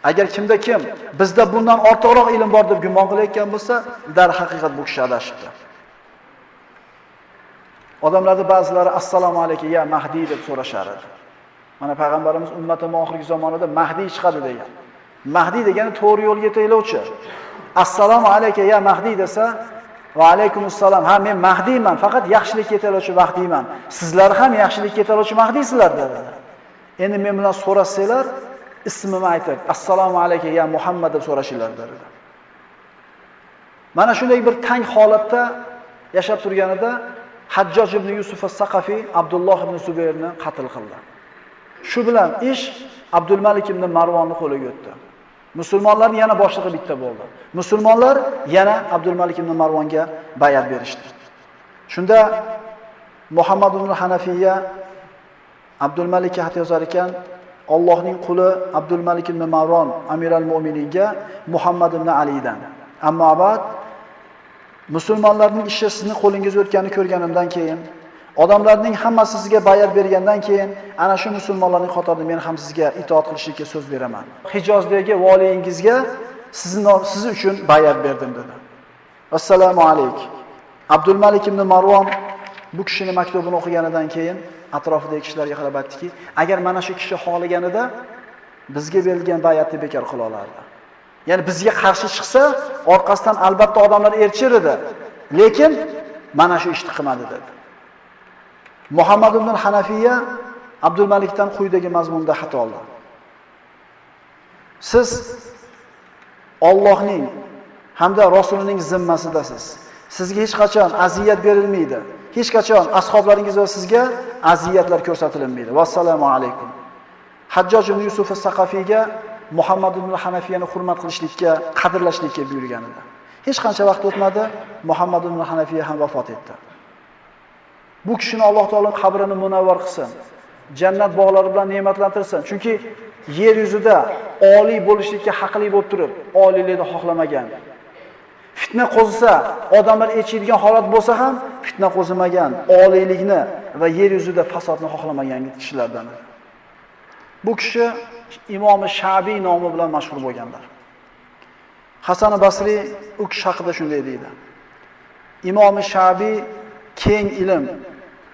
Agar kimda kim bizda bundan ortiqroq ilm bor deb gumon qilayotgan bo'lsa, dar haqiqat bu kishi adashibdi. Odamlarning ba'zilari assalomu alaykum ya Mahdi deb so'rashar edi. Mana payg'ambarimiz ummatimning oxirgi zamonida Mahdi chiqadi degan. Mahdi degani to'g'ri yo'lga yetaklovchi. Assalomu alaykum ya Mahdi desa, va alaykumussalom. Ha, men Mahdiyman, faqat yaxshilikka yetaklovchi Mahdiyman. Sizlar ham yaxshilikka yetaklovchi Mahdiysizlar dedi. Endi men bilan so'rasanglar, ismimni aytib, assalomu alaykum ya Muhammad deb so'rashinglar dedi. Mana shunday bir tang holatda yashab turganida Hajjoj ibn Yusuf as-Saqafi Abdulloh ibn Zubayrni qatl qildi. Shu bilan ish Abdul Malik ibn Marvonning qo'liga o'tdi. Musulmonlarning yana boshlig'i bitta bo'ldi. Musulmonlar yana Abdul Malik ibn Marvonga bay'at berishdi. Shunda Muhammad ibn Hanafiya Abdul Malikka xat yozar ekan, Allohning quli Abdul Malik ibn Marvon Amiral Mu'mininga Muhammad ibn Alidan. Ammo abad musulmonlarning ishi sizni qo'lingizga o'tganini ko'rganimdan keyin, odamlarning hammasi sizga bay'at bergandan keyin, ana shu musulmonlarning qatorida men ham sizga itoat qilishga so'z beraman. Hijozdagi valiyingizga siz uchun bay'at berdim dedi. Assalomu alaykum. Abdul Malik ibn Marvon bu kishining maktubini o'qiganidan keyin atrofidagi kishilarga qarab aytdiki, agar mana shu kishi xohlaganida bizga berilgan bay'atni bekor qila olardi. Ya'ni bizga qarshi chiqsa, orqasidan albatta odamlar erchir edi. Lekin mana shu ishni qilmadi dedi. Muhammad ibn Hanafiya Abdul Malikdan quyidagi mazmunda xat oldi. Siz Allohning hamda Rasulining zimmasidasiz. Sizga hech qachon aziyat berilmaydi. Hech qachon ashoblaringiz va sizga aziyatlar ko'rsatilmaydi. Vassalomu alaykum. Hajjoj ibn Yusuf as-Saqafiyga Muhammad ibn Hanafiyani hurmat qilishlikka, qadrlashlikka buyurgan edi. Hech qancha vaqt o'tmadi, Muhammad ibn Hanafiya ham vafot etdi. Bu kishini Alloh taolo qabrini munavvar qilsin. Jannat bog'lari bilan ne'matlantirsin. Chunki yer yuzida oliy bo'lishlikka haqli bo'lib turib, oliylikni xohlamagan. Fitna qo'zisa, odamlar echiydigan holat bo'lsa ham fitna qo'zimagan, oliylikni va yer yuzida fasodni xohlamagan kishilardan. Bu kishi Imom Shabiy nomi bilan mashhur bo'lganlar. Hasan Basri u kishi haqida shunday deydi. Imom Shabiy keng ilm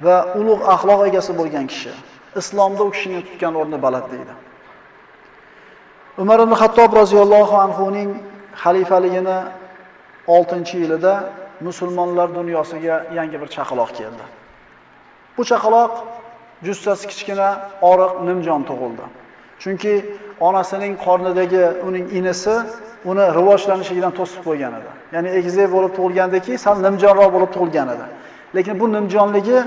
va ulug' axloq egasi bo'lgan kishi. Islomda u kishining tutgan o'rni baland deydi. Umar ibn Xattob roziyallohu anhu ning xalifaligini 6-yilida musulmonlar dunyosiga yangi bir chaqaloq keldi. Bu chaqaloq jussasi kichkina, oriq, nimjon tug'ildi. Chunki onasining qornidagi uning inisi uni rivojlanishidan to'sib qo'ygan edi. Ya'ni egizak bo'lib tug'ilgandaki, sal nimjonroq bo'lib tug'ilgan edi. Lekin bu nimjonligi,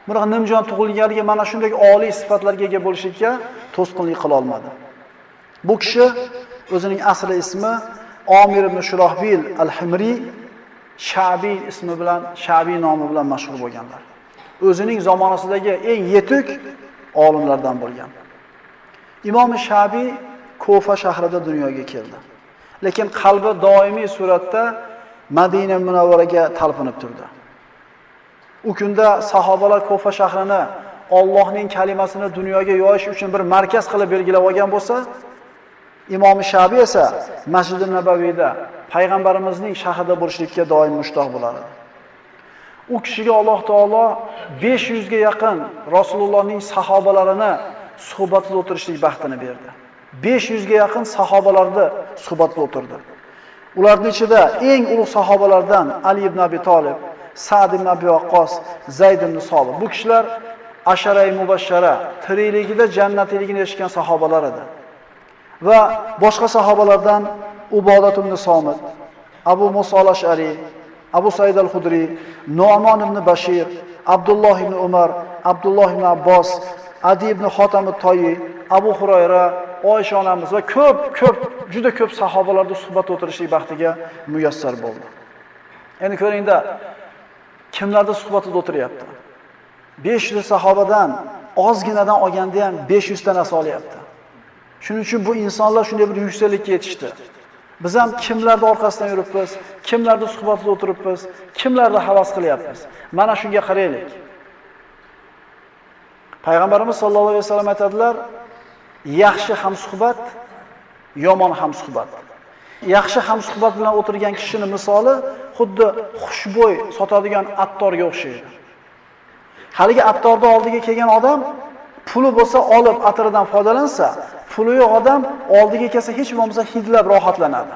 bunaqa nimjon tug'ilganligi mana shunday oliy sifatlarga ega bo'lishga to'sqinlik qila olmadi. Bu kishi o'zining asli ismi Omir ibn Shurohbil al-Himri, Shabiy ismi bilan, Shabiy nomi bilan mashhur bo'lganlar. O'zining zamonasidagi eng yetuk olimlardan bo'lgan. Imom Shabiy Kufa shahrida dunyoga keldi. Lekin qalbi doimiy suratda Madina Munawvaraga talpinib turdi. U kunda sahobalar Kufa shahrini Allohning kalimasini dunyoga yoyish uchun bir markaz qilib belgilab olgan bo'lsa, Imom Shabiy esa Masjid-i Nabaviyda payg'ambarimizning shahrida bo'lishlikka doim mushtoq bo'ladi. U kishiga Alloh taolo 500 ga yaqin Rasulullohning sahobalarini suhbatda o'tirishlik baxtini berdi. 500 ga yaqin sahobalarni suhbatda o'tirdi. Ularning ichida eng ulug' sahobalardan Ali ibn Abi Talib, Sa'd ibn Abi Waqqos, Zayd ibn Sobit. Bu kishilar ashara-i mubashshara, tirikligida jannatligini eshitgan sahobalar edi. Va boshqa sahobalardan Ubodat ibn Somit, Abu Musa al-Ash'ari, Abu Said al-Khudri, Nu'man ibn Bashir, Abdulloh ibn Umar, Abdulloh ibn Abbos, Adi ibn Xotam at-Toyi, Abu Hurayra, Oysha onamiz va juda ko'p sahobalarda suhbatda o'tirishlik baxtiga muyassar bo'ldi. Endi ko'ringda kimlarda suhbatda o'tiryapti? 500 sahobadan ozginadan olganda ham 500 tanasi olyapti. Shuning uchun bu insonlar shunday bir yuksaklikka yetishdi. Biz ham kimlarda orqasidan yuribmiz, kimlarda suhbatda o'tiribmiz, kimlarda havas qilyapmiz. Mana shunga qaraylik. Payg'ambarimiz sollallohu alayhi vasallam aytadilar, yaxshi hamsuhbat, yomon hamsuhbat. Yaxshi hamsuhbat bilan o'tirgan kishining misoli xuddi xushbo'y sotadigan attorga o'xshaydi. Haligi attorda oldiga kelgan odam puli bo'lsa olib atiridan foydalansa, puli yo'q odam oldiga kelsa hech bo'lmasa hidlab rohatlanadi.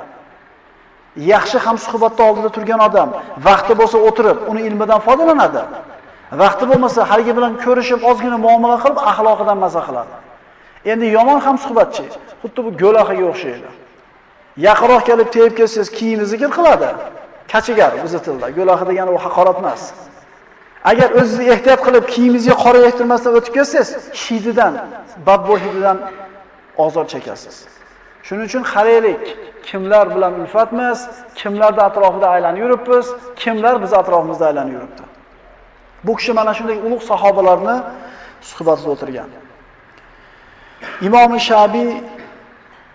Yaxshi hamsuhbatda oldida turgan odam vaqti bo'lsa o'tirib, uni ilmidan foydalanadi. Vaqti bo'lmasa haligi bilan ko'rishib, ozgina muomala qilib, axloqidan maza qiladi. Endi yomon hamsuhbatchi, xuddi bu go'laxiga o'xshaydi. Yaqinroq kelib tegib kelsangiz, kiyimni zikr qiladi. Kachigar bizning tilda. Go'laxi degani u haqorat emas. Agar o'zingizni ehtiyot qilib kiyimingizga qora yektirmasdan o'tib kelsangiz, hididan, badbo'y hididan ozor chekasiz. Shuning uchun qaraylik, kimlar bilan ulfatmiz, kimlarda atrofida aylanib yuribmiz, kimlar biz atrofimizda aylanib yuribdi. Bu kishi mana shunday ulug' sahobalarni suhbatida o'tirgan. Imom Shabiy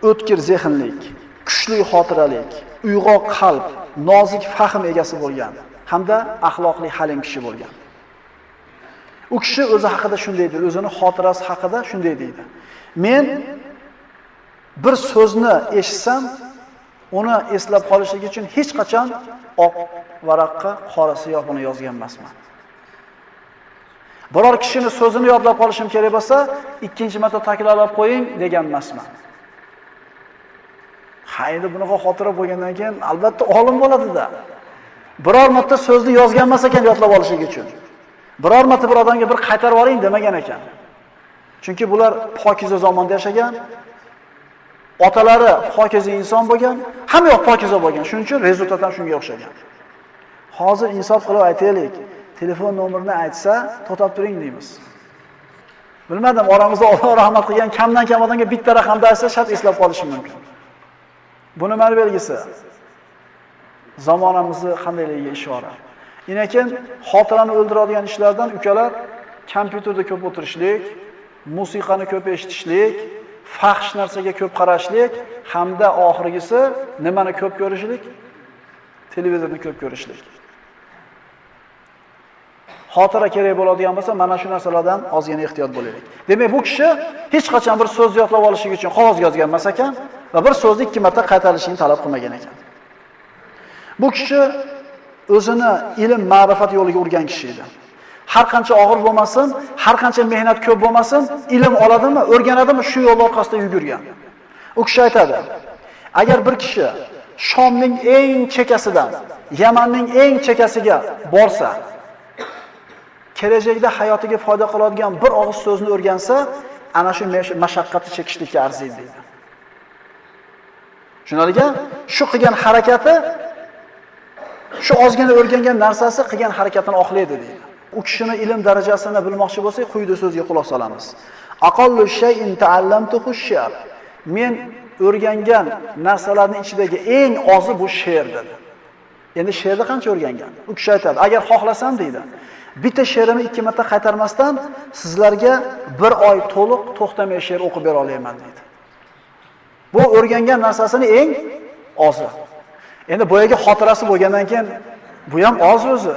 o'tkir zehnlik, kuchli xotiralik, uyg'oq qalb, nozik fahm egasi bo'lgan hamda axloqli halim kishi bo'lgan. U kishi o'zi haqida shunday deydi, o'zining xotirasi haqida shunday deydi. Men bir so'zni eshitsam, uni eslab qolishlik uchun hech qachon oq varaqqa qora siyofini yozgan emasman. Biror kishining so'zini yodlab qolishim kerak bo'lsa, ikkinchi marta takrorlab qo'ying degan emasman. Haydi bunaqa xotira bo'lgandan keyin albatta olim bo'ladi-da. Biror marta so'zni yozgan emas ekan yodlab olishlik uchun. Biror marta bir odamga bir qaytarib oling demagan ekan. Chunki bular pokiza zamonda yashagan, otalari pokiza inson bo'lgan, hamma yoq pokiza bo'lgan. Shuning uchun rezultat ham shunga o'xshagan. Hozir insof qilib aytaylik, telefon nomerini aytsa, to'xtab turing deymiz. Bilmadim, oramizda Alloh rahmat qilgan kamdan kam odamga bitta raqamda aytsa, shart eslab qolishi mumkin. Bu nima belgisi? Zamonamizni qandayligiga ishora. Lekin xotirani o'ldiradigan ishlardan ukalar kompyuterda ko'p o'tirishlik, musiqani ko'p eshitishlik, fahsh narsaga ko'p qarashlik hamda oxirgisi nimani ko'p ko'rishlik? Televizorni ko'p ko'rishlik. Xotira kerak bo'ladigan bo'lsa, mana shu narsalardan ozgina ehtiyot bo'laylik. Demak, bu kishi hech qachon bir so'z yodlab olishlik uchun qog'ozga yozgan emas ekan va bir so'zni ikki marta qaytarilishini talab qilmagan ekan. Bu kishi o'zini ilm, ma'rifat yo'liga urgan kishi edi. Har qancha og'ir bo'lmasin, har qancha mehnat ko'p bo'lmasin, ilm oladimi, o'rganadimi, shu yo'l orqasida yugurgan. U kishi aytadi: agar bir kishi Shomning eng chekkasidan Yamanning eng chekkasiga borsa, kelajakda hayotiga foyda qiladigan bir og'iz so'zni o'rgansa, ana shu mashaqqatni chekishlikka arziydi deydi. Shunaliga shu qilgan harakati, shu ozgina o'rgangan narsasi qilgan harakatini oqlaydi deydi. U kishini ilm darajasini bilmoqchi bo'lsak, quyida so'zga quloq solamiz. Aqallu shay'in ta'allamtuhu shi'r. Men o'rgangan narsalarning ichidagi eng ozi bu she'r dedi. Endi she'rni qancha o'rgangan? U kishi aytadi, agar xohlasam deydi, bitta she'rini ikki marta qaytarmasdan sizlarga bir oy to'liq to'xtamay she'r o'qib bera olaman deydi. Bu o'rgangan narsasini eng ozi. Endi boyaga xotirasi bo'lgandan keyin bu ham oz o'zi.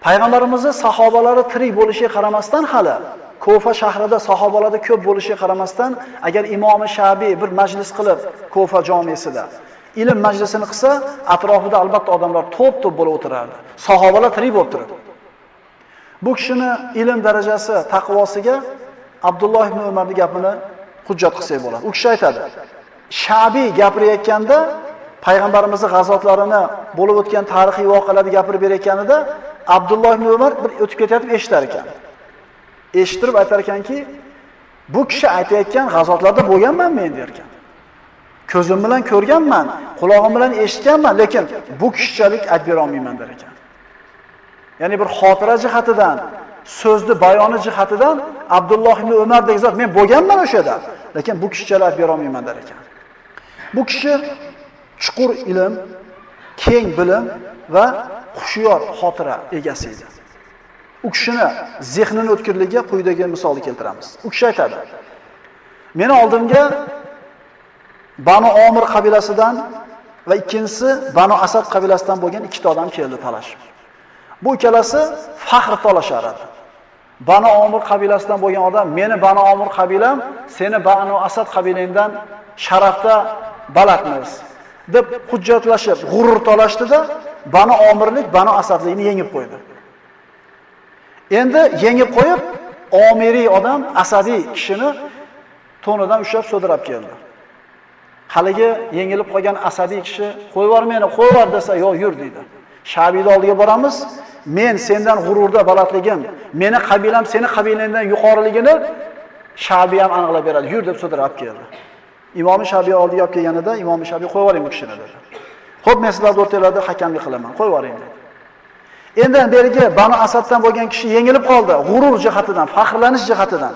Payg'ambarimizning sahobalari tirik bo'lishiga qaramasdan hali Kufa shahrida sahobalarda ko'p bo'lishiga qaramasdan, agar Imom Shabiy bir majlis qilib Kufa jomesida ilm majlisini qilsa, atrofida albatta odamlar to'p-to'p bo'lib o'tirardi. Sahobalar tirik bo'lib turibdi. Bu kishini ilm darajasi, taqvosiga Abdulloh ibn Umarning gapini hujjat qilsak bo'ladi. U kishi aytadi: Shabiy gapirayotganda payg'ambarimizning g'azotlarini, bo'lib o'tgan tarixiy voqealarni gapirib berayotganida Abdulloh ibn Umar bir o'tib ketayotib eshitar ekan. Eshittirib aytar ekanki, bu kishi aytayotgan g'azotlarda bo'lganman men der ekan. Ko'zim bilan ko'rganman, quloqim bilan eshitganman, lekin bu kishichalik aytib bera olmayman der ekan. Ya'ni bir xotira jihatidan so'zni bayoni jihatidan Abdulloh ibn Umardek zot men bo'lganman o'sha yerda, lekin bu kishichalar bera olmayman der ekan. Bu kishi chuqur ilm, keng bilim va xushyor xotira egasi edi. U kishini zehnini o'tkirligiga quyidagi misolni keltiramiz. U kishi aytadi: "Meni oldimga Banu Omir qabilasidan va ikkinchisi Banu Asad qabilasidan bo'lgan ikkita odam keldi talashib. Bu ikkalasi faxr talashar edi. Banu Omir qabilasidan bo'lgan odam meni Banu Omir qabilam, seni Banu Asad qabilangdan sharafda balandmiz deb hujjatlashib, g'urur talashdi-da, Banu Omirlik Banu Asadlikni yengib qo'ydi. Endi yengib qo'yib, Omiriy odam Asadiy kishini to'nidan ushlab so'dirab keldi. Haligi yengilib qolgan Asadiy kishi qo'yvor meni, qo'yvor desa, "Yo'q, yur" dedi. Shabiyning oldiga boramiz. Men sendan g'ururda balandligim, meni qabilam seni qabilangdan yuqoriligini Shabiy ham aniqlab beradi. Yur deb so'dirab keldi. Imom Shabiy oldiga olib kelganida Imom Shabiy qo'yvoring bu kishini dedi. "Xo'p, men sizlar o'rtalarda hakamlik qilaman, qo'yvoring" dedi. Endi berigi Banu Asaddan bo'lgan kishi yengilib qoldi, g'urur jihatidan, faxrlanish jihatidan.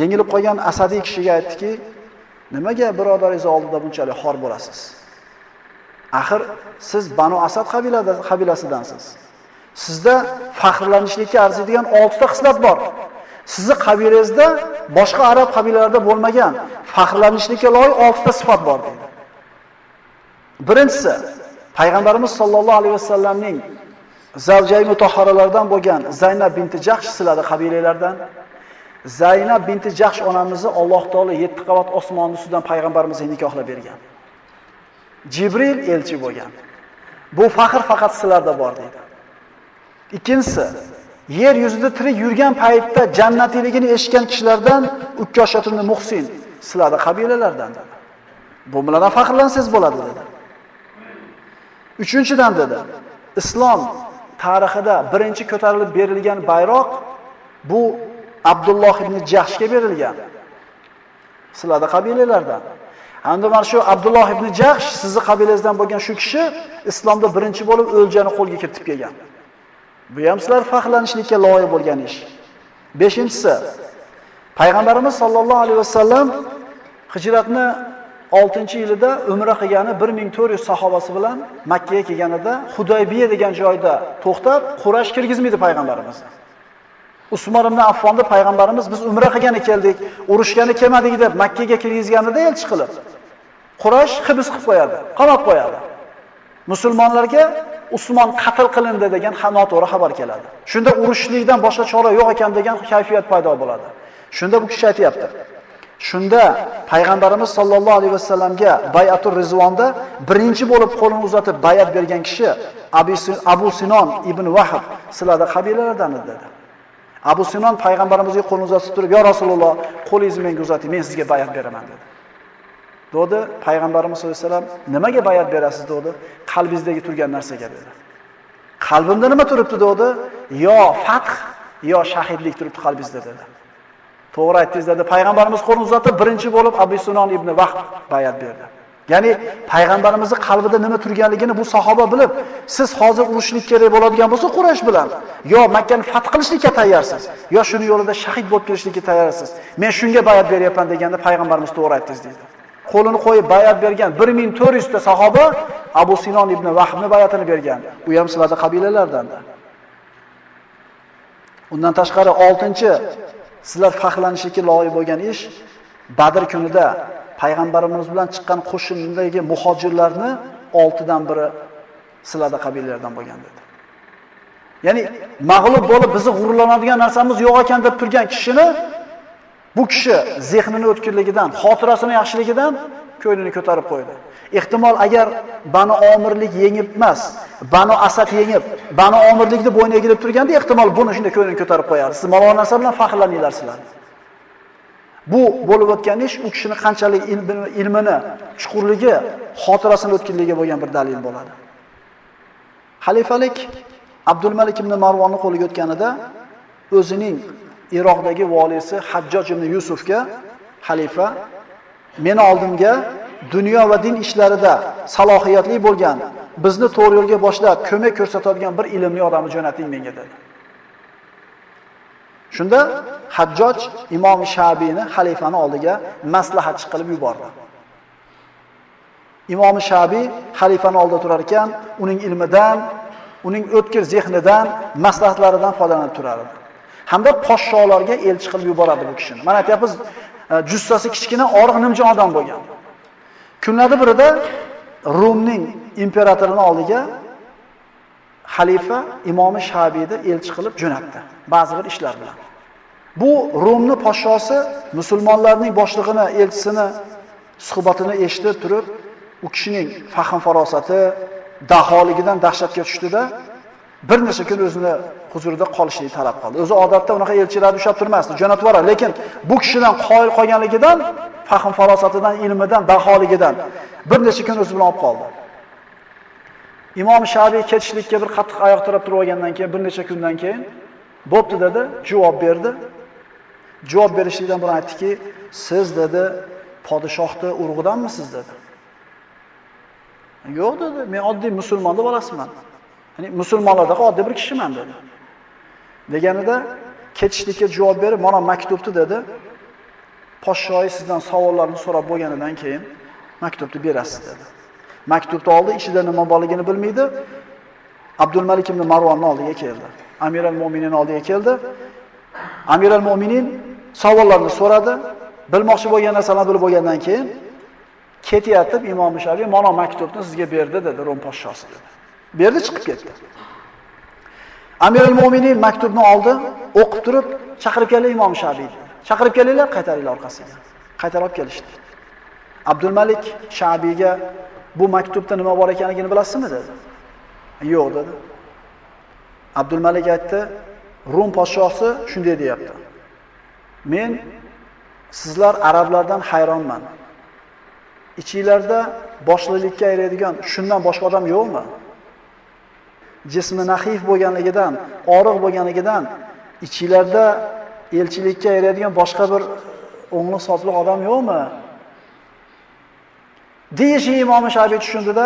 Yengilib qolgan Asadiy kishiga aytdiki, "Nimaga birodaringiz oldida bunchalik xor bo'lasiz? Axir siz Banu Asad qabilasidansiz. Sizda faxrlanishlikka arziydigan 6 ta xislat bor. Sizning qabilangizda boshqa arab qabilalarida bo'lmagan faxrlanishlikka loyiq 6 ta sifat bor" dedi. Birinchisi, payg'ambarimiz sollallohu alayhi vasallamning zavjay mutahharalardan bo'lgan Zaynab binti Jahsh sizlarga qabilalardan. Zaynab binti Jahsh onamizni Alloh taolo 7 qavat osmon ustidan payg'ambarimizga nikohlab bergan. Jibril elchi bo'lgan. Bu faxr faqat sizlarda bor dedi. Ikkinchisi, yer yuzida tirik yurgan paytda jannatiyligini eshitgan kishilardan Ukkoshat ibn Muhsin sizlarda qabilalardan dedi. Bu bilan faxrlansangiz bo'ladi dedi. Uchinchidan dedi, islom tarixida birinchi ko'tarilib berilgan bayroq bu Abdulloh ibn Jahshga berilgan. Sizlarda qabilalardan. Hamda mana shu Abdulloh ibn Jahsh sizning qabilangizdan bo'lgan shu kishi islomda birinchi bo'lib o'ljani qo'lga kiritib kelgan. Bu ham sizlar faxrlanishlikka loyiq bo'lgan ish. Beshinchisi, payg'ambarimiz sollallohu alayhi vasallam hijratni 6-yilida umra qilgani 1400 sahobasi bilan Makka ga kelganida Hudaybiya degan joyda to'xtab, Quraysh kirgizmaydi payg'ambarimiz. Usmon ibn Affonni payg'ambarimiz biz umra qilgani keldik, urushgani kelmadik deb Makka ga kirgizganida elchi qilib, Quraysh hibs qilib qo'yadi, qamab qo'yadi. Musulmonlarga Usmon qatl qilindi degan noto'g'ri xabar keladi. Shunda urushlikdan boshqa chora yo'q ekan degan kayfiyat paydo bo'ladi. Shunda bu kishi aytayapti. Shunda payg'ambarimiz sollallohu alayhi vasallamga Bay'atur Rizvonda birinchi bo'lib qo'lini uzatib bay'at bergan kishi Abu Sinon ibn Vahb sizlarda qabilalardan dedi. Abu Sinon payg'ambarimizga qo'lini uzatib turib, "Ya Rasululloh, qo'lingizni menga uzating, men sizga bay'at beraman" dedi. Dedi, payg'ambarimiz sollallohu alayhi vasallam, "Nimaga bay'at berasiz?" dedi. "Qalbingizdagi turgan narsaga" dedi. "Qalbimda nima turibdi?" dedi. "Yo fath, yo shahidlik turibdi qalbingizda" dedi. "To'g'ri aytdingiz" dedi. Payg'ambarimiz qo'lini uzatib birinchi bo'lib Abu Sinon ibn Vahb bay'at berdi. Ya'ni payg'ambarimizning qalbida nima turganligini bu sahoba bilib, siz hozir urushlik kerak bo'ladigan bo'lsa Quraysh bilan, yo Makkani fath qilishlikka tayyorsiz, yo shuni yo'lida shahid bo'lib kelishlikka tayyorsiz. Men shunga bay'at beryapman deganda payg'ambarimiz to'g'ri aytdingiz dedi. Qo'lini qo'yib bay'at bergan 1400 ta sahoba Abu Sinon ibn Vahbni bay'atini bergan. U ham sizlarda qabilalardan. Undan tashqari 6-chi sizlar faxrlanishga loyiq bo'lgan ish Badr kunida payg'ambarimiz bilan chiqqan qo'shindagi muhojirlarni 6dan biri sizlarda qabilalardan bo'lgan dedi. Ya'ni mag'lub bo'lib bizni g'ururlanadigan narsamiz yo'q ekan deb turgan kishini bu kishi zehnini o'tkirligidan, xotirasini yaxshiligidan ko'nglini ko'tarib qo'ydi. Ehtimol agar Banu Omirlik yengib emas, Banu Asad yengib, Banu Omirlikni bo'yniga egilib turganda ehtimol buni shunday ko'nglini ko'tarib qo'yardi. Siz malol narsa bilan faxrlaninglar sizlar. Bu bo'lib o'tgan ish u kishining qanchalik ilmini, chuqurligi, xotirasini o'tkirligiga bo'lgan bir dalil bo'ladi. Xalifalik Abdulmalik ibn Marvonni qo'liga o'tganida o'zining Iroqdagi valisi Hajjoj ibn Yusufga xalifa meni oldimga dunyo va din ishlarida salohiyatli bo'lgan, bizni to'g'ri yo'lga boshlab ko'mak ko'rsatadigan bir ilmli odamni jo'nating menga dedi. Shunda Hajjoj Imom Shabiyni xalifani oldiga maslahatchi qilib yubordi. Imom Shabiy xalifani oldida turar ekan, uning ilmidan, uning o'tkir zehnidan, maslahatlaridan foydalanib turar edi. Hamda podsholarga elchi qilib yuboradi bu kishini. Mana aytamiz, jussasi kichkina, oriq nimjon odam bo'lgan. Kunlarning birida Rumning imperatorining oldiga xalifa Imom Shabiyni elchi qilib jo'natdi, ba'zi bir ishlar bilan. Bu Rumning podshosi musulmonlarning boshlig'ini, elchisini suhbatini eshitib turib, u kishining fahm farosati, daholigidan dahshatga tushdi-da, bir necha kun o'zini huzurida qolishni talab qildi. O'zi odatda unaqa elchilarni ushlab turmasdi, jo'natib yuboradi, lekin bu kishidan qoyil qolganligidan, fahm farosatidan, ilmidan, daholigidan bir necha kun o'zi bilan olib qoldi. Imom Shabiy ketishlikka bir qattiq oyoq tirab turib olgandan keyin, bir necha kundan keyin bo'pti dedi, javob berdi. Javob berishlikdan burun aytdiki, siz dedi, podshohning urug'idanmisiz dedi. Yo'q dedi, men oddiy musulmonning bolasiman. Ya'ni musulmonlardaqa oddiy bir kishiman dedi. Deganida ketishlikka javob berib, "Mana maktubni" dedi. "Podshoy sizdan savollarni so'rab bo'lganidan keyin maktubni berasiz" dedi. Maktubni oldi, ichida nima borligini bilmaydi. Abdul Malik ibn Marvonning oldiga keldi. Amir al-Mo'minin oldiga keldi. Amir al-Mo'minin savollarni so'radi. Bilmoqchi bo'lgan narsalarni bilib bo'lgandan keyin ketyapti Imom Shabiy, "Mana maktubni sizga berdi" dedi Rum podshosi dedi. Berdi, chiqib ketdi. Amir al-Mo'minin maktubni oldi, o'qib turib, "Chaqirib keling Imom Shabiy" dedi. "Chaqirib kelinglar, qaytaringlar orqasiga." Qaytarib kelishdi. Abdul Malik Shabiyga "Bu maktubda nima bor ekanligini bilasizmi?" dedi. "Yo'q" dedi. Abdul Malik aytdi, "Rum podshosi shunday deyapti. Men sizlar arablardan hayronman. Ichingizlarda boshliqlikka eradigan shundan boshqa odam yo'qmi? Jismi nahif bo'lganligidan, oriq bo'lganligidan ichingizlarda elchilikka eradigan boshqa bir o'ngli sopli odam yo'qmi?" Deyishi Imom Shabiy tushundida,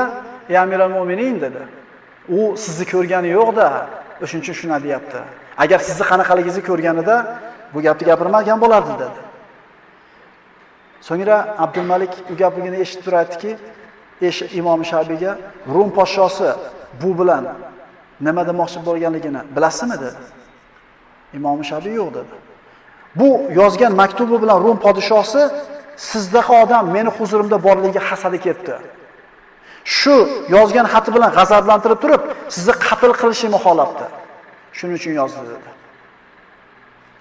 "Ey Amir al-Mo'minin" dedi. "U sizni ko'rgani yo'q-da, o'shuning uchun shuna deyapti. Agar sizni qanaqaligingizni ko'rganida bu gapni gapirmagan bo'lardi" dedi. So'ngra Abdul Malik u gapligini eshitib turayotdiki, Imom Shabiyga "Rum podshosi bu bilan nima demoqchi bo'lganligini bilasizmi?" dedi. Imom Shabiy "Yo'q" dedi. "Bu yozgan maktubi bilan Rum podshosi sizdaqa odam meni huzurimda borligiga hasadi ketdi. Shu yozgan xati bilan g'azablantirib turib, sizni qatl qilishni xohlabdi. Shuning uchun yozdi" dedi.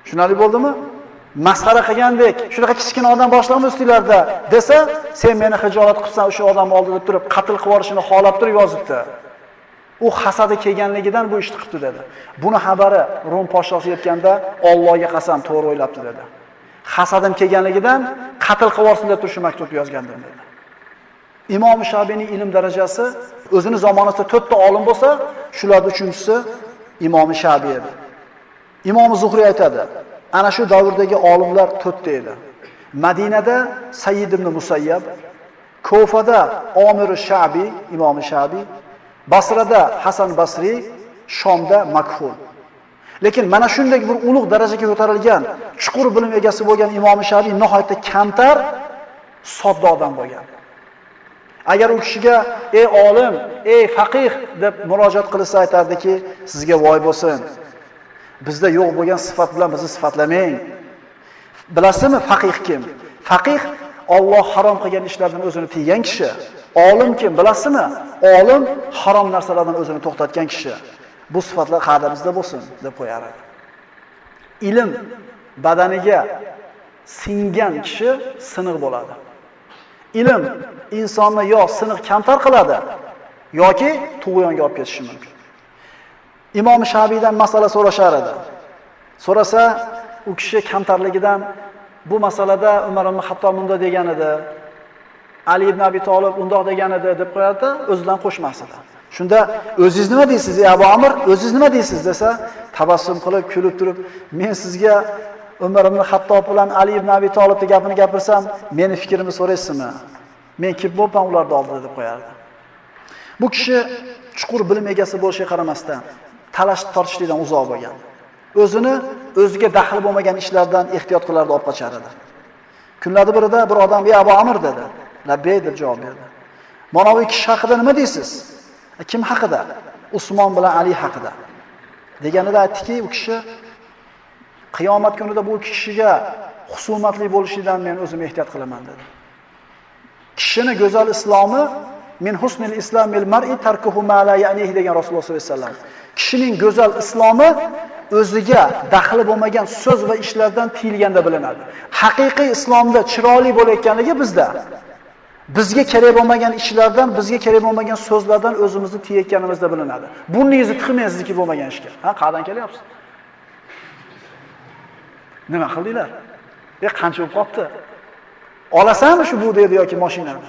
Tushunarli bo'ldimi? Masxara qilgandek, shunaqa kichkina odam boshlig'im ustinglarda desa, "Sen meni hijolat qilsan, o'sha odam oldida turib qatl qilib yuborishini xohlab turib yozibdi. U hasadi kelganligidan bu ishni qilibdi" dedi. Buni xabari Rum podshosi yetganda, "Allohga qasam, to'g'ri o'ylabdi" dedi. "Hasadim kelganligidan qatl qilib yuborsin deb shu maktubni yozgandim" dedi. Imom Shabiyning ilm darajasi o'zini zamonasida 4 ta olim bo'lsa, shularning uchinchisi Imom Shabiy edi. Imom Zuhriy aytadi, ana shu davrdagi olimlar 4 ta edi. Madinada Sayyid ibn Musayyab, Kufada Omir Shabiy, Imom Shabiy, Basrada Hasan Basri, Shomda Makhul. Lekin mana shunday bir ulug' darajaga ko'tarilgan, chuqur bilim egasi bo'lgan Imom Shabiy nihoyatda kamtar, sodda odam bo'lgan. Agar u kishiga "Ey olim, ey faqih" deb murojaat qilsa aytardiki, "Sizga voy bo'lsin. Bizda yo'q bo'lgan sifat bilan bizni sifatlamang. Bilasizmi faqih kim? Faqih Alloh harom qilgan ishlardan o'zini tiygan kishi. Olim kim bilasizmi? Olim harom narsalardan o'zini to'xtatgan kishi. Bu sifatlar qayerda bizda bo'lsin" deb qo'yar edi. Ilm badaniga singan kishi siniq bo'ladi. Ilm insonni yo siniq kamtar qiladi yoki tug'yonga olib ketishi mumkin. Imom Shabiydan masala so'rashar edi. So'rasa, u kishi kamtarligidan bu masalada Umar ibn Hattob bunda degan edi, Ali ibn Abi Talib undoq degan edi deb qo'yadi, o'zidan qo'shmas edi. Shunda "O'zingiz nima deysiz, ey Abu Amr? O'zingiz nima deysiz?" desa, tabassum qilib, kulib turib, "Men sizga Umar ibn Hattob bilan Ali ibn Abi Talibning gapini gapirsam, meni fikrimni so'raysizmi? Men kim bo'pman ularning oldida" deb qo'yardi. Bu kishi chuqur bilim egasi bo'lishiga qaramasdan talash tortishlikdan uzoq bo'lgan. O'zini o'ziga daxl bo'lmagan ishlardan ehtiyot qilardi, olib qochar edi. Kunlardan birida bir odam "Ey Abu Amr" dedi. "Labbay" deb javob berdi. "Mana bu kishi haqida nima deysiz?" "Kim haqida?" "Usmon bilan Ali haqida." Deganida aytdiki, u kishi qiyomat kunida bu kishiga husumatli bo'lishidan men o'zim ehtiyot qilaman dedi. Kishining go'zal islomi min husnil islamil mar'i tarkuhu ma la ya'nihi degan Rasululloh sollallohu alayhi vasallam. Kishining go'zal islomi o'ziga daxli bo'lmagan so'z va ishlardan tiyilganda bilinadi. Haqiqiy islomda chiroyli bo'layotganligi bizda. Bizga kerak bo'lmagan ishlardan, bizga kerak bo'lmagan so'zlardan o'zimizni tiyayotganimizda bilinadi. Burningizni tiqmang sizniki bo'lmagan ishga. Ha, qayerdan kelyapsiz? Nima qildinglar? Qancha bo'lib qopti? Olasanmi shu bu dedi yoki mashinani?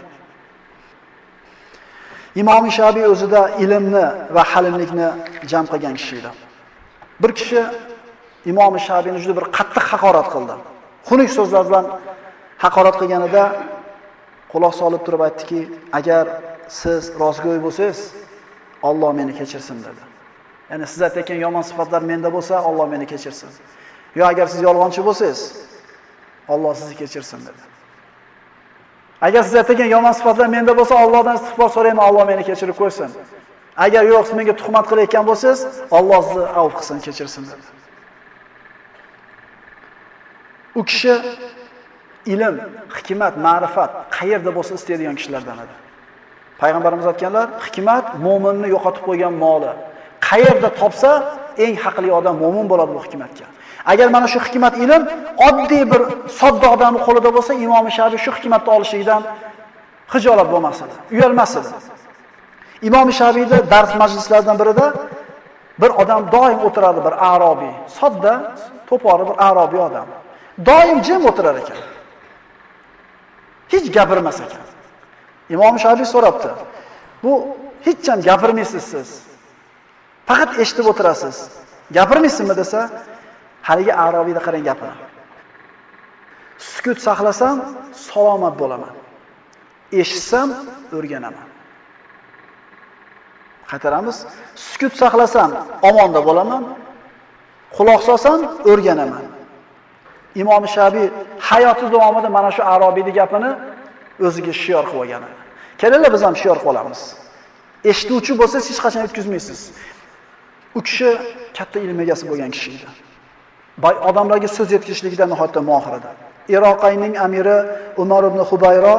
Imom Shafiy o'zida ilmni va halimlikni jam qilgan kishi edi. Bir kishi Imom Shafiyni juda bir qattiq haqorat qildi. Xunuk so'zlar bilan haqorat qilganida quloq solib turib aytdiki, "Agar siz rostgo'y bo'lsangiz, Alloh meni kechirsin" dedi. Ya'ni siz aytgan yomon sifatlar menda bo'lsa, Alloh meni kechirsin. Yo agar siz yolg'onchi bo'lsangiz, Alloh sizni kechirsin dedi. Agar siz aytgan yomon sifatlar menda bo'lsa, Allohdan istig'for so'rayman, Alloh meni kechirib qo'ysin. Agar yo'q, siz menga tuhmat qilayotgan bo'lsangiz, Alloh sizni avf qilsin, kechirsin dedi. U kishi ilm, hikmat, ma'rifat qayerda bo'lsa istaydigan kishilardan edi. Payg'ambarimiz aytganlar, hikmat mo'minni yo'qotib qo'ygan moli. Qayerda topsa, eng haqli odam mo'min bo'ladi bu hikmatga. Agar mana shu hikmat ilm oddiy bir sodda odamning qo'lida bo'lsa, Imom Shafiy shu hikmatni olishlikdan xijolat bo'lmas edi, uyalmas edi. Imom Shafiyda dars majlislaridan birida bir odam doim o'tirardi, bir arobiy, sodda, to'pori bir arobiy odam. Doim jim o'tirar ekan. Hech gapirmas ekan. Imom Shafiy so'rabdi: "Bu hech ham gapirmaysiz siz. Faqat eshitib o'tirasiz. Gapirmaysizmi?" desa, haligi arabiyda qarang gapira. "Sukut saqlasam salomat bo'laman. Eshitsam o'rganaman." Qaytaramiz. Sukut saqlasam omonda bo'laman. Quloq solsam o'rganaman. Imom Shafiy hayoti davomida mana shu arabiyning gapini o'ziga shior qilib olgan. Kelinglar biz ham shior qilamiz. Eshituvchi bo'lsangiz hech qachon o'tkazmaysiz. U kishi katta ilm egasi bo'lgan kishi edi. Odamlarga so'z yetkazishlikda nihoyatda mohir edi. Iroqayning amiri Umar ibn Hubayro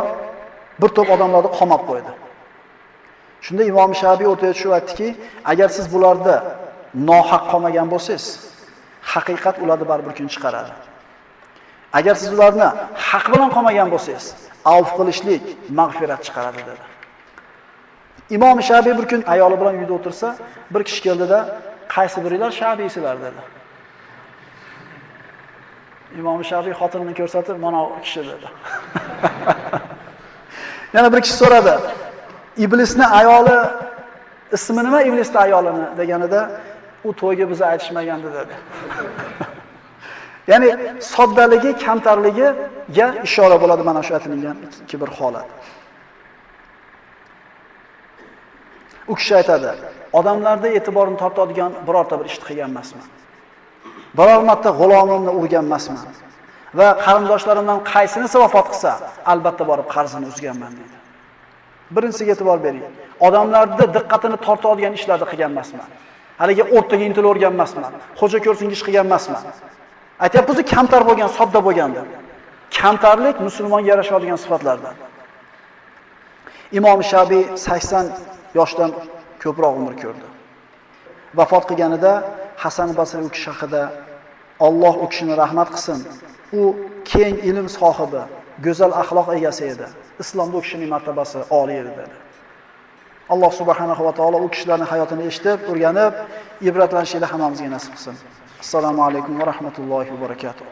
bir to'p odamlarni qamab qo'ydi. Shunda Imom Shafiy o'rtaga tushib aytdiki, agar siz bularda nohaq qolmagan bo'lsangiz, haqiqat ularni baribir kun chiqaradi. Agar siz ularni haq bilan qolmagan bo'lsangiz, avf qilishlik mag'firat chiqaradi dedi. Imom Shafiy bir kun ayoli bilan uyda o'tirsa, bir kishi keldida, "Qaysi biringlar Shafiysizlar?" dedi. Imom Shafiy xotinini ko'rsatib, "Mana u kishi" dedi. Yana bir kishi so'radi, "Iblisning ayoli ismi nima iblisning ayolini?" deganida, "U to'yga bizni aytishmagandi" dedi. Ya'ni soddaligi, kamtarligiga ishora bo'ladi mana shu aytilgan ikki bir holat. U kishi aytadi, "Odamlarda e'tiborini tortadigan birorta bir ishni qilgan emasman. Biror marta g'ulomimni urgan emasman va qarindoshlarimdan qaysinisi vafot qilsa, albatta borib qarzini uzganman" dedi. Birinchisiga e'tibor bering. Odamlarda diqqatini tortadigan ishlarni qilgan emasman. Haligi o'rtaga intilavergan emasman. Xo'ja ko'rsinga ish qilgan emasman. Aytayapmiz, kamtar bo'lgan, sodda bo'lganda. Kamtarlik musulmonga yarashadigan sifatlardan. Imom Shafiy 80 yoshdan ko'proq umr ko'rdi. Vafot qilganida Hasan Basri u kishi haqida Alloh u kishini rahmat qilsin. U keng ilm sohibi, go'zal axloq egasi edi. Islomda u kishining martabasi oliy edi dedi. Alloh subhanahu va taolo u kishilarning hayotini eshitib, o'rganib, ibratlanishni hammamizga nasib qilsin. Assalomu alaykum va rahmatullohi va barakatuh.